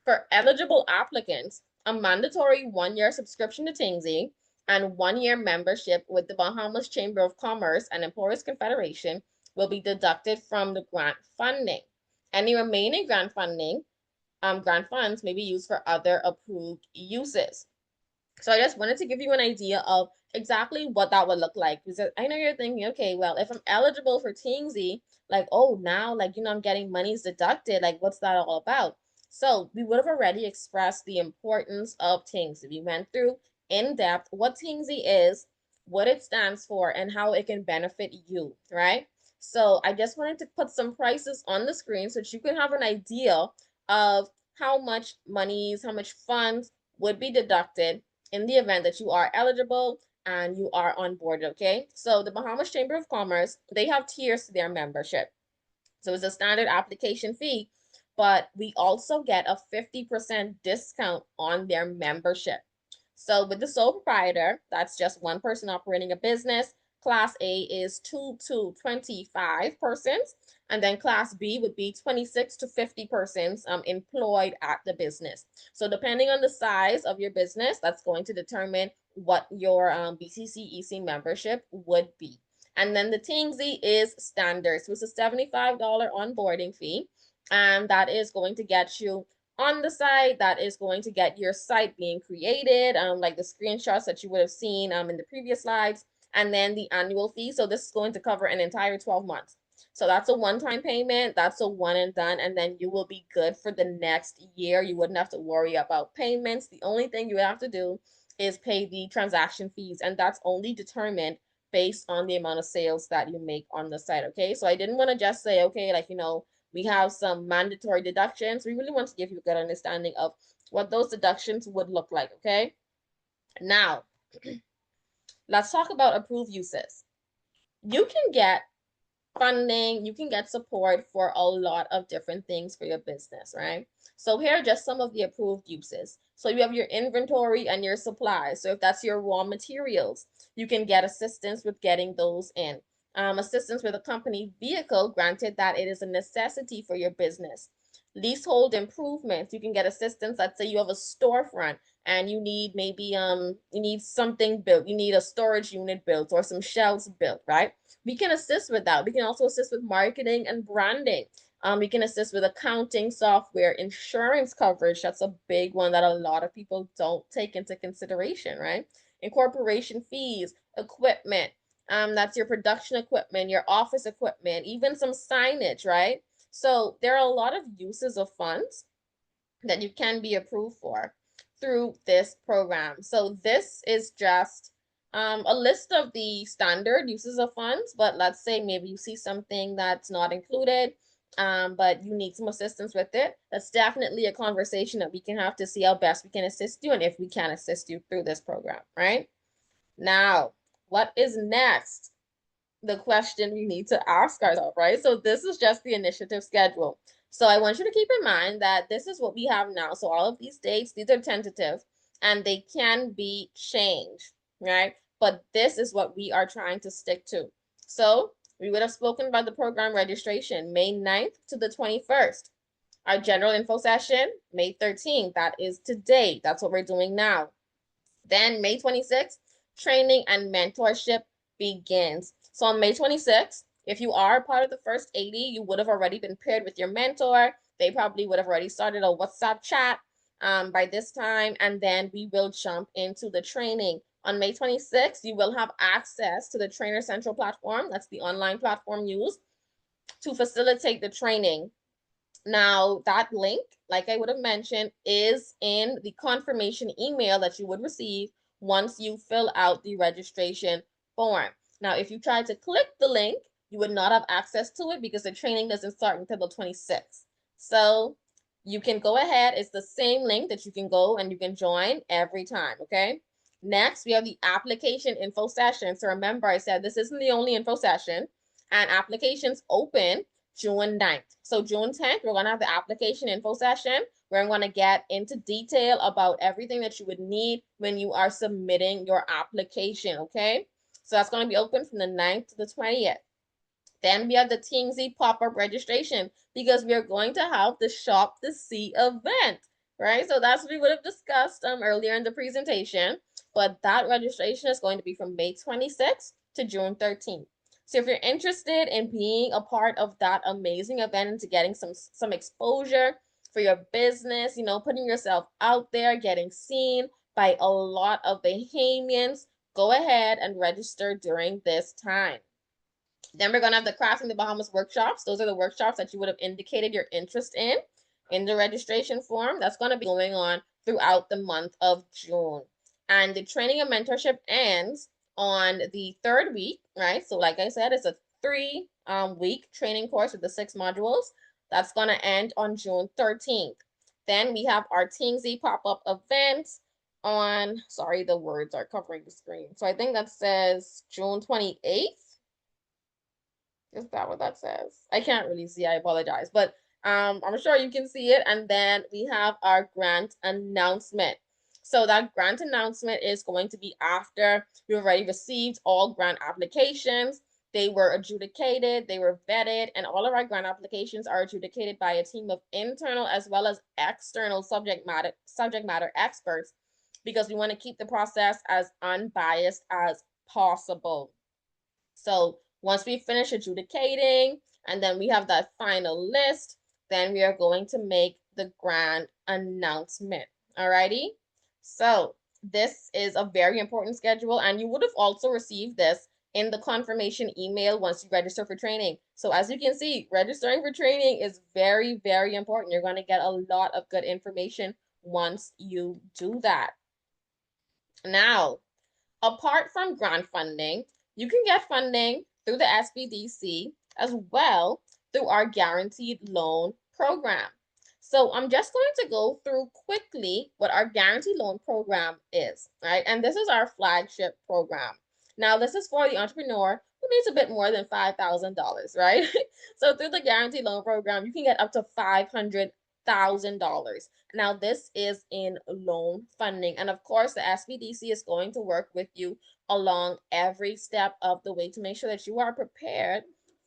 for eligible applicants, a mandatory 1-year subscription to Tingsea and 1-year membership with the Bahamas Chamber of Commerce and Employers Confederation will be deducted from the grant funding. Any remaining grant funds may be used for other approved uses. So I just wanted to give you an idea of exactly what that would look like. Because I know you're thinking, okay, well, if I'm eligible for Tingsea, like, oh, now, like, I'm getting monies deducted. Like, what's that all about? So we would have already expressed the importance of Tingsea. We went through in depth what Tingsea is, what it stands for, and how it can benefit you, right? So I just wanted to put some prices on the screen so that you can have an idea of how much monies, how much funds would be deducted in the event that you are eligible and you are on board, okay? So the Bahamas Chamber of Commerce, they have tiers to their membership. So it's a standard application fee, but we also get a 50% discount on their membership. So with the sole proprietor, that's just one person operating a business. Class A is 2 to 25 persons, and then Class B would be 26 to 50 persons employed at the business. So depending on the size of your business, that's going to determine what your BCC EC membership would be. And then the Tingsea is standard. So it's a $75 onboarding fee, and that is going to get you on the site. That is going to get your site being created, like the screenshots that you would have seen in the previous slides, and then the annual fee. So this is going to cover an entire 12 months. So that's a one-time payment. That's a one and done, and then you will be good for the next year. You wouldn't have to worry about payments. The only thing you would have to do is pay the transaction fees, and that's only determined based on the amount of sales that you make on the site. Okay, so I didn't want to just say, okay, like, we have some mandatory deductions. We really want to give you a good understanding of what those deductions would look like. Okay, now let's talk about approved uses. You can get funding, you can get support for a lot of different things for your business, right? So here are just some of the approved uses. So you have your inventory and your supplies. So if that's your raw materials, you can get assistance with getting those in. Assistance with a company vehicle, granted that it is a necessity for your business. Leasehold improvements, you can get assistance. Let's say you have a storefront and you need maybe you need something built, you need a storage unit built or some shelves built, right? We can assist with that. We can also assist with marketing and branding. We can assist with accounting software, insurance coverage. That's a big one that a lot of people don't take into consideration, right? Incorporation fees, equipment. That's your production equipment, your office equipment, even some signage, right? So there are a lot of uses of funds that you can be approved for through this program. So this is just a list of the standard uses of funds, but let's say maybe you see something that's not included, but you need some assistance with it. That's definitely a conversation that we can have to see how best we can assist you and if we can assist you through this program, right? Now, what is next? The question we need to ask ourselves, right? So this is just the initiative schedule. So I want you to keep in mind that this is what we have now. So all of these dates, these are tentative and they can be changed, right? But this is what we are trying to stick to. So we would have spoken about the program registration, May 9th to the 21st. Our general info session, May 13th. That is today. That's what we're doing now. Then May 26th, training and mentorship begins. So on May 26th, if you are part of the first 80, you would have already been paired with your mentor. They probably would have already started a WhatsApp chat by this time, and then we will jump into the training. On May 26th, you will have access to the Trainer Central platform. That's the online platform used to facilitate the training. Now, that link, like I would have mentioned, is in the confirmation email that you would receive once you fill out the registration form. Now, if you try to click the link, you would not have access to it because the training doesn't start until the 26th. So you can go ahead. It's the same link that you can go and you can join every time, okay? Next, we have the application info session. So remember, I said this isn't the only info session, and applications open June 9th. So June 10th, we're going to have the application info session where I'm going to get into detail about everything that you would need when you are submitting your application, okay? So that's going to be open from the 9th to the 20th. Then we have the Tingsea pop-up registration because we are going to have the Shop the Sea event, right? So that's what we would have discussed earlier in the presentation, but that registration is going to be from May 26th to June 13th. So if you're interested in being a part of that amazing event and to getting some exposure for your business, you know, putting yourself out there, getting seen by a lot of Bahamians, go ahead and register during this time. Then we're going to have the Crafting the Bahamas workshops. Those are the workshops that you would have indicated your interest in the registration form. That's going to be going on throughout the month of June. And the training and mentorship ends on the third week, right? So like I said, it's a 3-week training course with the 6 modules. That's going to end on June 13th. Then we have our Tingsea pop-up event on, sorry, the words are covering the screen. So I think that says June 28th. Is that what that says? I can't really see, I apologize, but I'm sure you can see it. And then we have our grant announcement. So that grant announcement is going to be after we've already received all grant applications. They were adjudicated, they were vetted, and all of our grant applications are adjudicated by a team of internal as well as external subject matter experts, because we want to keep the process as unbiased as possible. So once we finish adjudicating and then we have that final list, then we are going to make the grand announcement. Alrighty. So this is a very important schedule, and you would have also received this in the confirmation email once you register for training. So as you can see, registering for training is very, very important. You're going to get a lot of good information once you do that. Now, apart from grant funding, you can get funding through the SBDC as well through our guaranteed loan program. So I'm just going to go through quickly what our guaranteed loan program is, right? And this is our flagship program. Now, this is for the entrepreneur who needs a bit more than $5,000, right? So through the guaranteed loan program, you can get up to $500,000. Now, this is in loan funding. And of course, the SBDC is going to work with you along every step of the way to make sure that you are prepared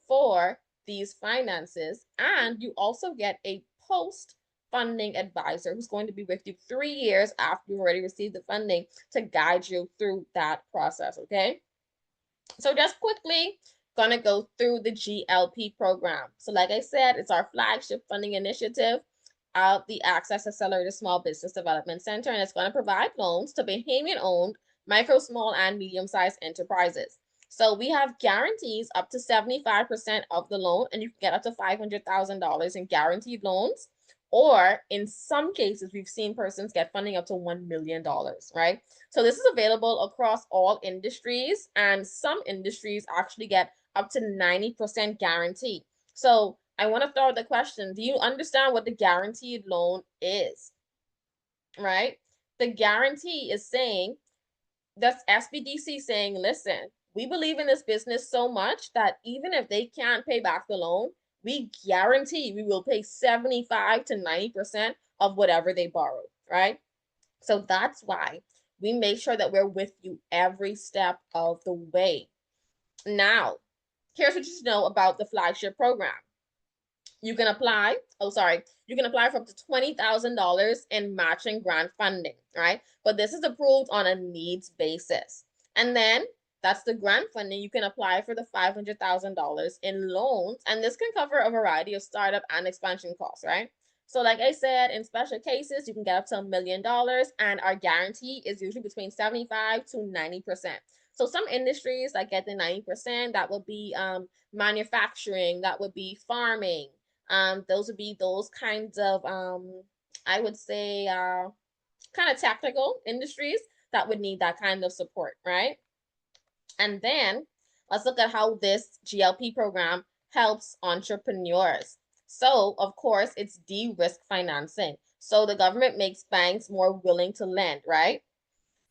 for these finances. And you also get a post-funding advisor who's going to be with you 3 years after you've already received the funding to guide you through that process, okay? So just quickly, gonna go through the GLP program. So like I said, it's our flagship funding initiative of the Access Accelerated Small Business Development Center, and it's going to provide loans to Bahamian-owned micro, small, and medium-sized enterprises. So we have guarantees up to 75% of the loan, and you can get up to $500,000 in guaranteed loans. Or in some cases, we've seen persons get funding up to $1 million, right? So this is available across all industries, and some industries actually get up to 90% guarantee. So I want to throw out the question, do you understand what the guaranteed loan is, right? The guarantee is saying, that's SBDC saying, listen, we believe in this business so much that even if they can't pay back the loan, we guarantee we will pay 75 to 90% of whatever they borrowed, right? So that's why we make sure that we're with you every step of the way. Now, here's what you should know about the flagship program. You can apply, you can apply for up to $20,000 in matching grant funding, right? But this is approved on a needs basis. And then That's the grant funding. You can apply for the $500,000 in loans, and this can cover a variety of startup and expansion costs, right? So like I said, in special cases, you can get up to $1 million, and our guarantee is usually between 75 to 90%. So some industries that get the 90%, that would be manufacturing, that would be farming. Those would be those kinds of I would say kind of technical industries that would need that kind of support, right? And then let's look at how this GLP program helps entrepreneurs. So, of course, it's de-risk financing. So the government makes banks more willing to lend, right?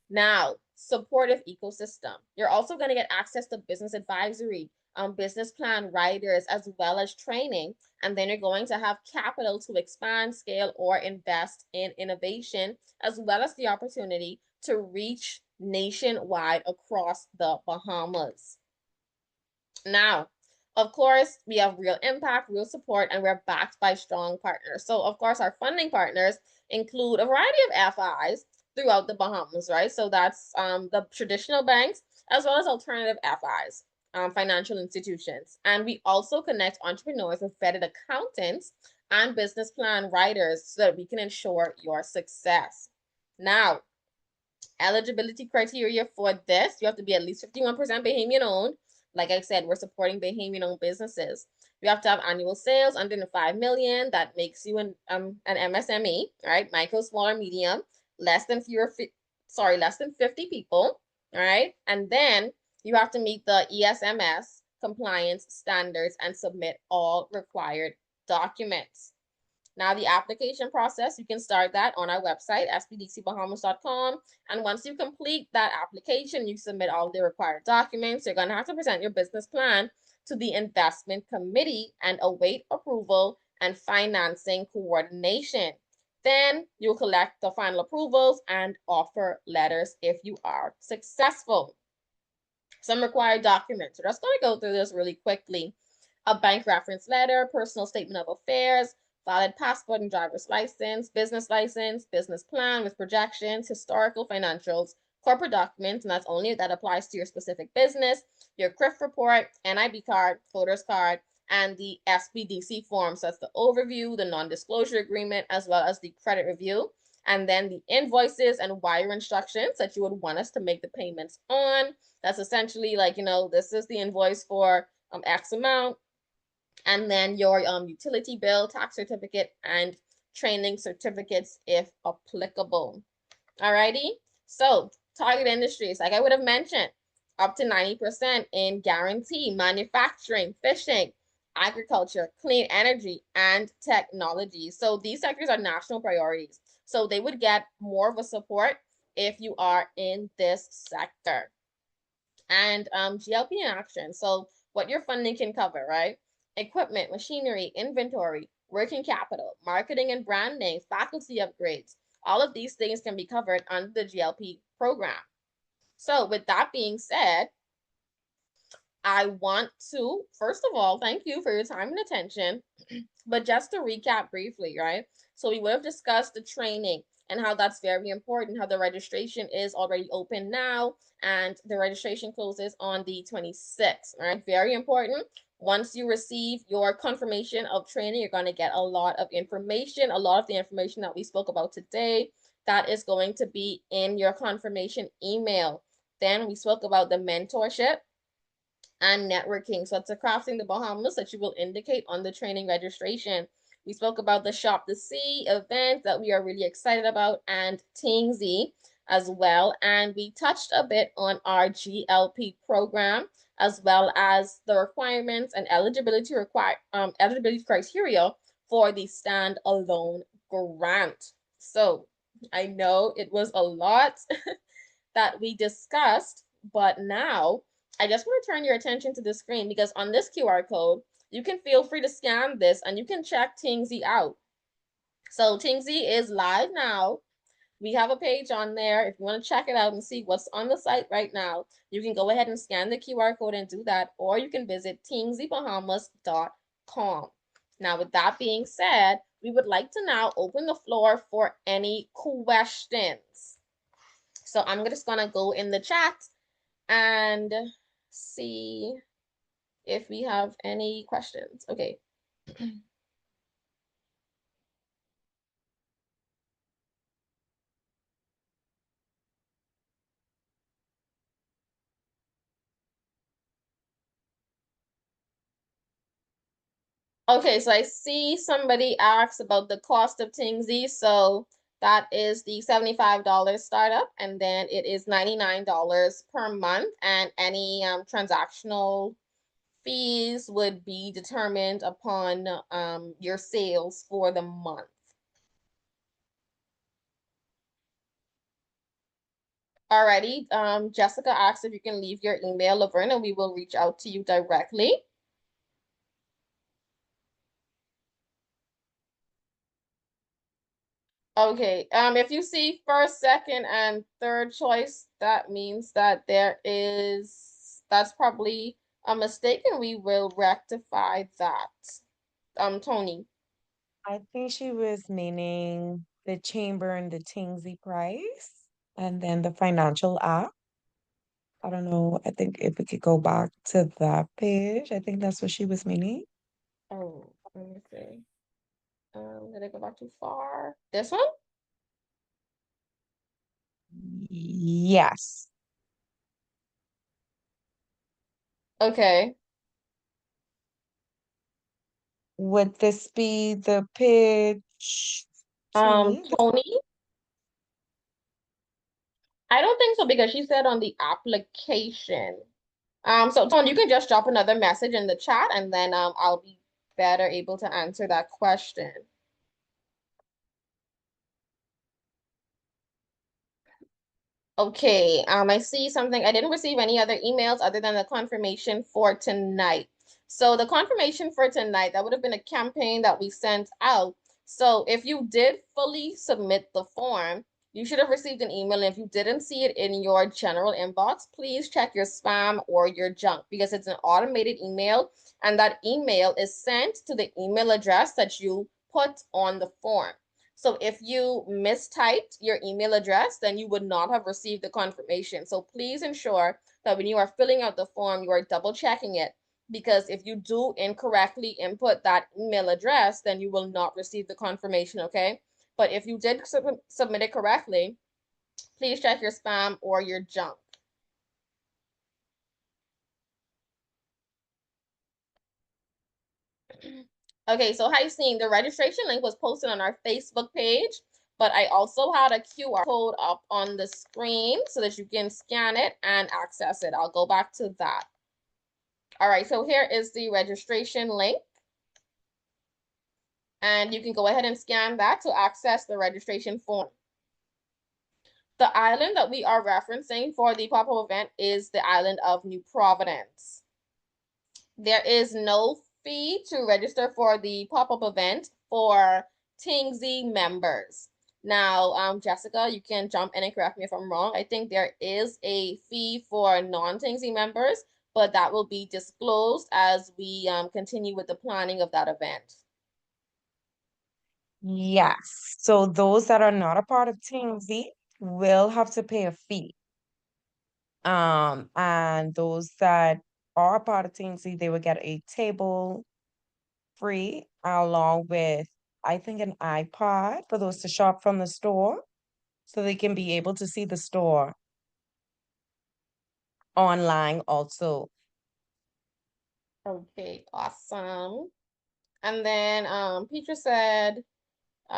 Now, supportive ecosystem. You're also going to get access to business advisory, business plan writers, as well as training. And then you're going to have capital to expand, scale, or invest in innovation, as well as the opportunity to reach nationwide across the Bahamas. Now, of course, we have real impact, real support, and we're backed by strong partners. So, of course, our funding partners include a variety of FIs throughout the Bahamas, right? So that's the traditional banks as well as alternative FIs, financial institutions. And we also connect entrepreneurs with vetted accountants and business plan writers so that we can ensure your success. Now, eligibility criteria for this, you have to be at least 51% Bahamian owned. Like I said, we're supporting Bahamian owned businesses. You have to have annual sales under the 5 million. That makes you an MSME, right? Micro, small, or medium. Less than 50 people, all right? And then you have to meet the ESMS compliance standards and submit all required documents. Now, the application process, you can start that on our website, spdcbahamas.com. And once you complete that application, you submit all the required documents. You're going to have to present your business plan to the investment committee and await approval and financing coordination. Then you'll collect the final approvals and offer letters if you are successful. Some required documents. We're just going to go through this really quickly. A bank reference letter, personal statement of affairs, valid passport and driver's license, business plan with projections, historical financials, corporate documents, and that applies to your specific business, your CRIF report, NIB card, voter's card, and the SBDC form. So that's the overview, the non-disclosure agreement, as well as the credit review. And then the invoices and wire instructions that you would want us to make the payments on. That's essentially like, this is the invoice for X amount. And then your utility bill, tax certificate, and training certificates if applicable. Alrighty, so target industries, like I would have mentioned, up to 90% in guarantee, manufacturing, fishing, agriculture, clean energy, and technology. So these sectors are national priorities. So they would get more of a support if you are in this sector. And GLP in action. So what your funding can cover, right? Equipment, machinery, inventory, working capital, marketing and branding, faculty upgrades. All of these things can be covered under the GLP program. So with that being said, I want to, first of all, thank you for your time and attention. But just to recap briefly, right? So we would have discussed the training and how that's very important, how the registration is already open now, and the registration closes on the 26th, right? Very important. Once you receive your confirmation of training, you're going to get a lot of information, a lot of the information that we spoke about today, that is going to be in your confirmation email. Then we spoke about the mentorship and networking. So it's a Crafting the Bahamas that you will indicate on the training registration. We spoke about the Shop the Sea event that we are really excited about, and Tingsea as well. And we touched a bit on our GLP program, as well as the requirements and eligibility criteria for the standalone grant. So I know it was a lot that we discussed, but now I just want to turn your attention to the screen, because on this QR code, you can feel free to scan this and you can check Tingsea out. So Tingsea is live now. We have a page on there. If you want to check it out and see what's on the site right now, you can go ahead and scan the QR code and do that, or you can visit tingseabahamas.com. Now, with that being said, we would like to now open the floor for any questions. So I'm just going to go in the chat and see if we have any questions. Okay. Okay, so I see somebody asked about the cost of Tingsea. So that is the $75 startup, and then it is $99 per month, and any transactional fees would be determined upon your sales for the month. Alrighty, Jessica asked if you can leave your email, Laverne, and we will reach out to you directly. Okay, if you see first, second, and third choice, that means that that's probably a mistake, and we will rectify that. Tony. I think she was meaning the chamber and the Tingsea price, and then the financial app. I don't know. I think if we could go back to that page, I think that's what she was meaning. Oh, let me see. Did I go back too far? This one? Yes. Okay. Would this be the page 3? Tony? I don't think so because she said on the application. So Tony, you can just drop another message in the chat and then I'll be better able to answer that question. Okay, I see something. I didn't receive any other emails other than the confirmation for tonight. So the confirmation for tonight, that would have been a campaign that we sent out. So if you did fully submit the form, you should have received an email. And if you didn't see it in your general inbox, please check your spam or your junk because it's an automated email. And that email is sent to the email address that you put on the form. So if you mistyped your email address, then you would not have received the confirmation. So please ensure that when you are filling out the form, you are double checking it because if you do incorrectly input that email address, then you will not receive the confirmation, okay? But if you did submit it correctly, please check your spam or your junk. Okay, so how you seeing the registration link was posted on our Facebook page, but I also had a QR code up on the screen so that you can scan it and access it. I'll go back to that. All right, so here is the registration link. And you can go ahead and scan that to access the registration form. The island that we are referencing for the pop-up event is the island of New Providence. There is no fee to register for the pop-up event for Tingsea members. Now, Jessica, you can jump in and correct me if I'm wrong. I think there is a fee for non-Tingsea members, but that will be disclosed as we continue with the planning of that event. Yes. So those that are not a part of Tingsea will have to pay a fee. And those that are a part of Tingsea, they will get a table free along with, I think, an iPod for those to shop from the store so they can be able to see the store online also. Okay, awesome. And then Petra said,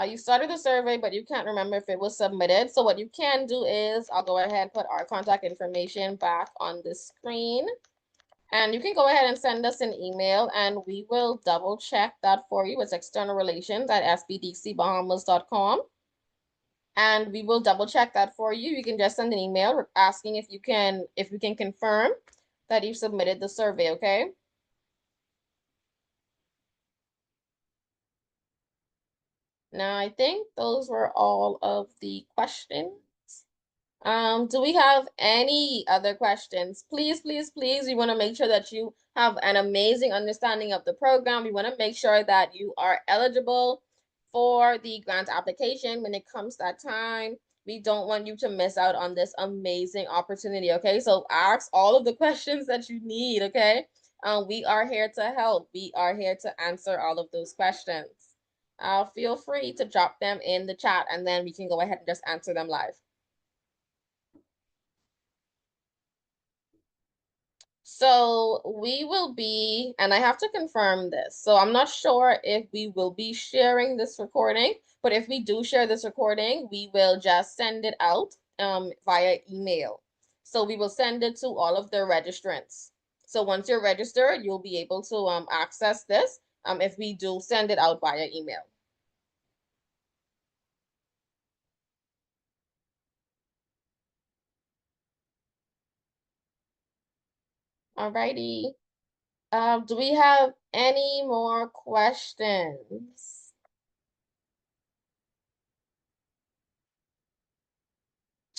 you started the survey, but you can't remember if it was submitted. So what you can do is I'll go ahead and put our contact information back on the screen. And you can go ahead and send us an email and we will double check that for you. It's externalrelations@sbdcbahamas.com. And we will double check that for you. You can just send an email asking if you can confirm that you submitted the survey, okay? Now, I think those were all of the questions. Do we have any other questions? Please, please, please, we want to make sure that you have an amazing understanding of the program. We want to make sure that you are eligible for the grant application when it comes that time. We don't want you to miss out on this amazing opportunity, okay? So ask all of the questions that you need, okay? We are here to help. We are here to answer all of those questions. Feel free to drop them in the chat and then we can go ahead and just answer them live. So we will be, and I have to confirm this. So I'm not sure if we will be sharing this recording, but if we do share this recording, we will just send it out via email. So we will send it to all of the registrants. So once you're registered, you'll be able to access this if we do send it out via email. Alrighty. Do we have any more questions?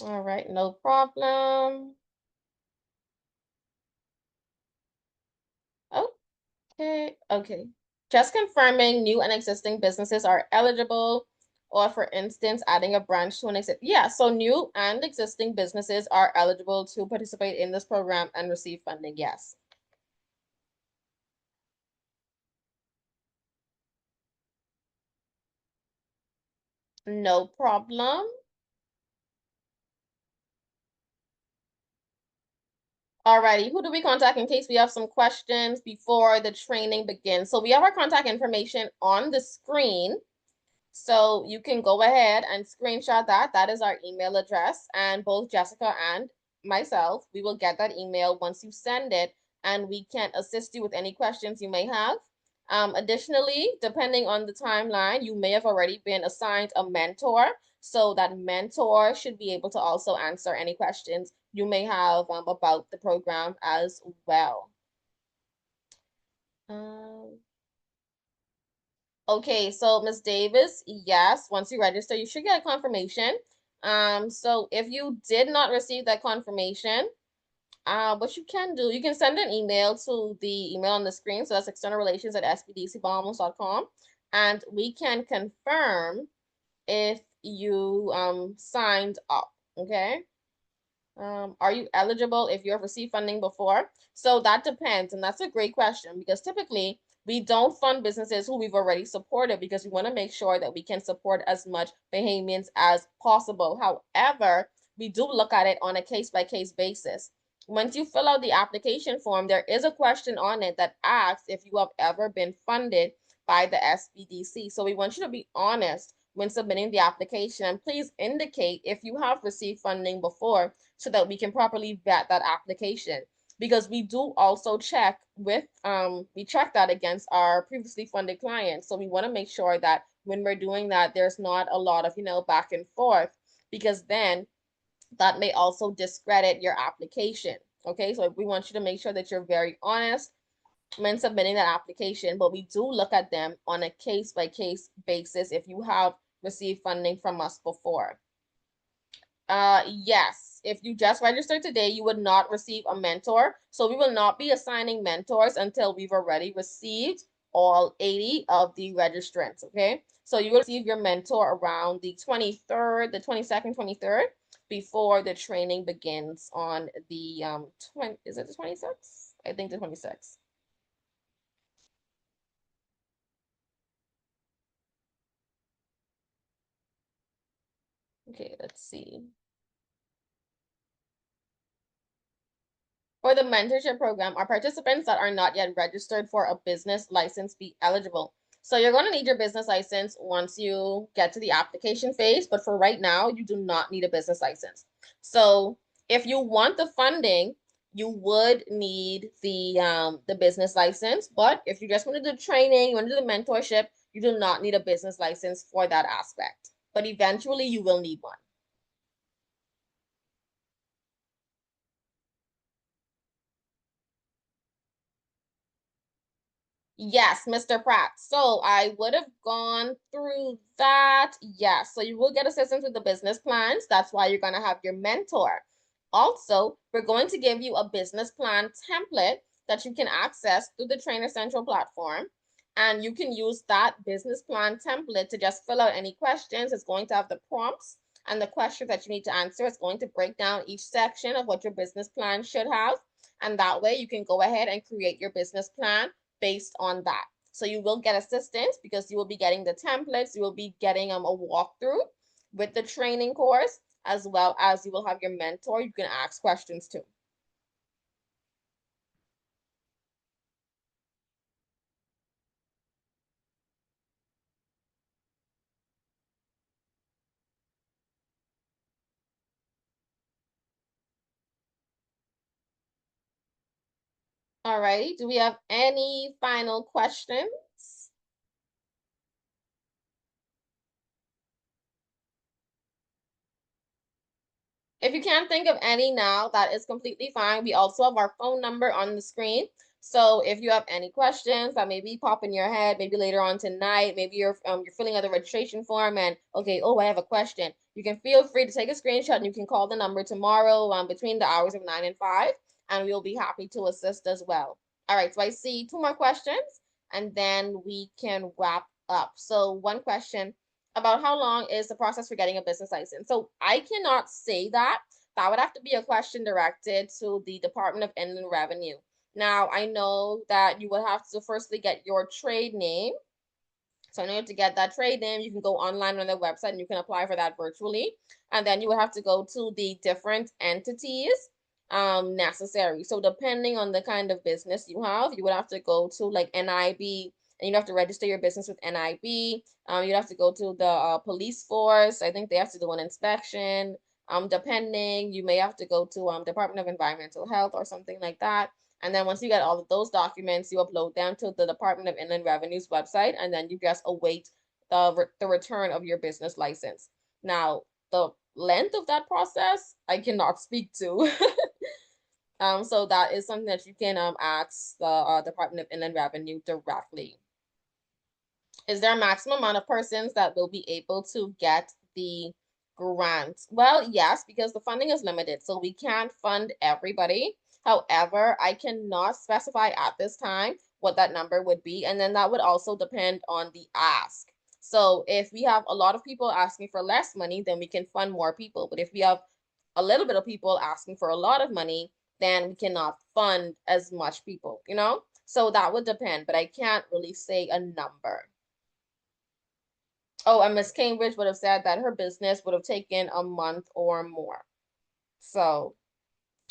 All right, no problem. Okay. Just confirming new and existing businesses are eligible, or for instance, adding a branch to an exit. Yeah, so new and existing businesses are eligible to participate in this program and receive funding, yes. No problem. Alrighty, who do we contact in case we have some questions before the training begins? So we have our contact information on the screen. So you can go ahead and screenshot that. That is our email address. And both Jessica and myself, we will get that email once you send it, and we can assist you with any questions you may have. Additionally, depending on the timeline, you may have already been assigned a mentor. So that mentor should be able to also answer any questions you may have about the program as well. Um, Okay, so Ms. Davis, yes, once you register, you should get a confirmation. So if you did not receive that confirmation, what you can do, you can send an email to the email on the screen. So that's externalrelations@sbdcbahamas.com, and we can confirm if you signed up. Okay. Are you eligible if you have received funding before? So that depends, and that's a great question because typically we don't fund businesses who we've already supported because we want to make sure that we can support as much Bahamians as possible. However, we do look at it on a case-by-case basis. Once you fill out the application form, there is a question on it that asks if you have ever been funded by the SBDC. So we want you to be honest when submitting the application. Please indicate if you have received funding before so that we can properly vet that application. Because we do also check with, we check that against our previously funded clients. So we want to make sure that when we're doing that, there's not a lot of, back and forth, because then that may also discredit your application. Okay, so we want you to make sure that you're very honest when submitting that application, but we do look at them on a case-by-case basis if you have received funding from us before. Yes, if you just registered today, you would not receive a mentor. So we will not be assigning mentors until we've already received all 80 of the registrants, okay? So you will receive your mentor around the 23rd, the 22nd, 23rd, before the training begins on the, is it the 26th? I think the 26th. Okay, let's see. For the mentorship program, our participants that are not yet registered for a business license be eligible. So you're going to need your business license once you get to the application phase, but for right now, you do not need a business license. So if you want the funding, you would need the business license, but if you just want to do training, you want to do the mentorship, you do not need a business license for that aspect. But eventually you will need one. Yes, Mr. Pratt. So I would have gone through that. Yes. So you will get assistance with the business plans. That's why you're going to have your mentor. Also, we're going to give you a business plan template that you can access through the Trainer Central platform. And you can use that business plan template to just fill out any questions. It's going to have the prompts And the questions that you need to answer is going to break down each section of what your business plan should have. And that way you can go ahead and create your business plan based on that. So you will get assistance because you will be getting the templates, you will be getting a walkthrough with the training course, as well as you will have your mentor. You can ask questions too. All right, do we have any final questions? If you can't think of any now, that is completely fine. We also have our phone number on the screen. So if you have any questions that maybe pop in your head, maybe later on tonight, maybe you're filling out the registration form and okay, oh, I have a question. You can feel free to take a screenshot and you can call the number tomorrow between the hours of 9 and 5, and we'll be happy to assist as well. All right, so I see two more questions and then we can wrap up. So one question about how long is the process for getting a business license. So I cannot say that. That would have to be a question directed to the Department of Inland Revenue. Now, I know that you would have to firstly get your trade name. So in order to get that trade name, you can go online on their website and you can apply for that virtually. And then you would have to go to the different entities necessary. So depending on the kind of business you have, you would have to go to like NIB, and you have to register your business with NIB. You'd have to go to the police force. I think they have to do an inspection. Depending, you may have to go to Department of Environmental Health or something like that. And then once you get all of those documents, you upload them to the Department of Inland Revenue's website, and then you just await the return of your business license. Now, the length of that process, I cannot speak to. So that is something that you can ask the Department of Inland Revenue directly. Is there a maximum amount of persons that will be able to get the grant? Well, yes, because the funding is limited, so we can't fund everybody. However, I cannot specify at this time what that number would be, and then that would also depend on the ask. So if we have a lot of people asking for less money, then we can fund more people. But if we have a little bit of people asking for a lot of money, then we cannot fund as much people, you know? So that would depend, but I can't really say a number. Oh, and Miss Cambridge would have said that her business would have taken a month or more. So,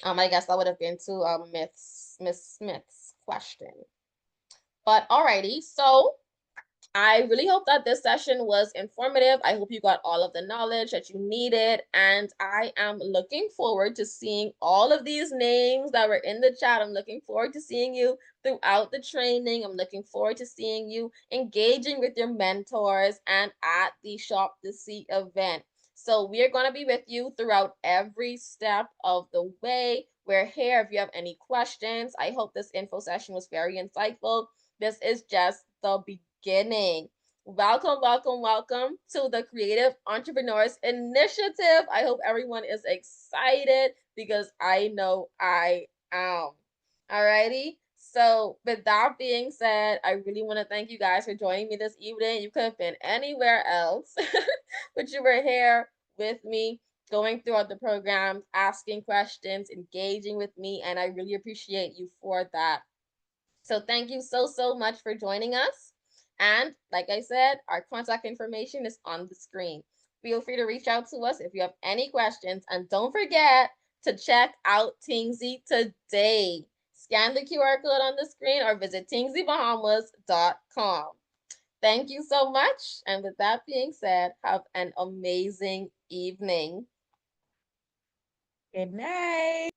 I guess that would have been to Miss Smith's question. But alrighty, so I really hope that this session was informative. I hope you got all of the knowledge that you needed. And I am looking forward to seeing all of these names that were in the chat. I'm looking forward to seeing you throughout the training. I'm looking forward to seeing you engaging with your mentors and at the Shop to See event. So we are going to be with you throughout every step of the way. We're here if you have any questions. I hope this info session was very insightful. This is just the beginning. Welcome, welcome, welcome to the Creative Entrepreneurs Initiative. I hope everyone is excited because I know I am. Alrighty. So, with that being said, I really want to thank you guys for joining me this evening. You could have been anywhere else, but you were here with me, going throughout the program, asking questions, engaging with me, and I really appreciate you for that. So thank you so, so much for joining us. And like I said, our contact information is on the screen. Feel free to reach out to us if you have any questions. And don't forget to check out Tingsea today. Scan the QR code on the screen or visit tingseabahamas.com. Thank you so much. And with that being said, have an amazing evening. Good night.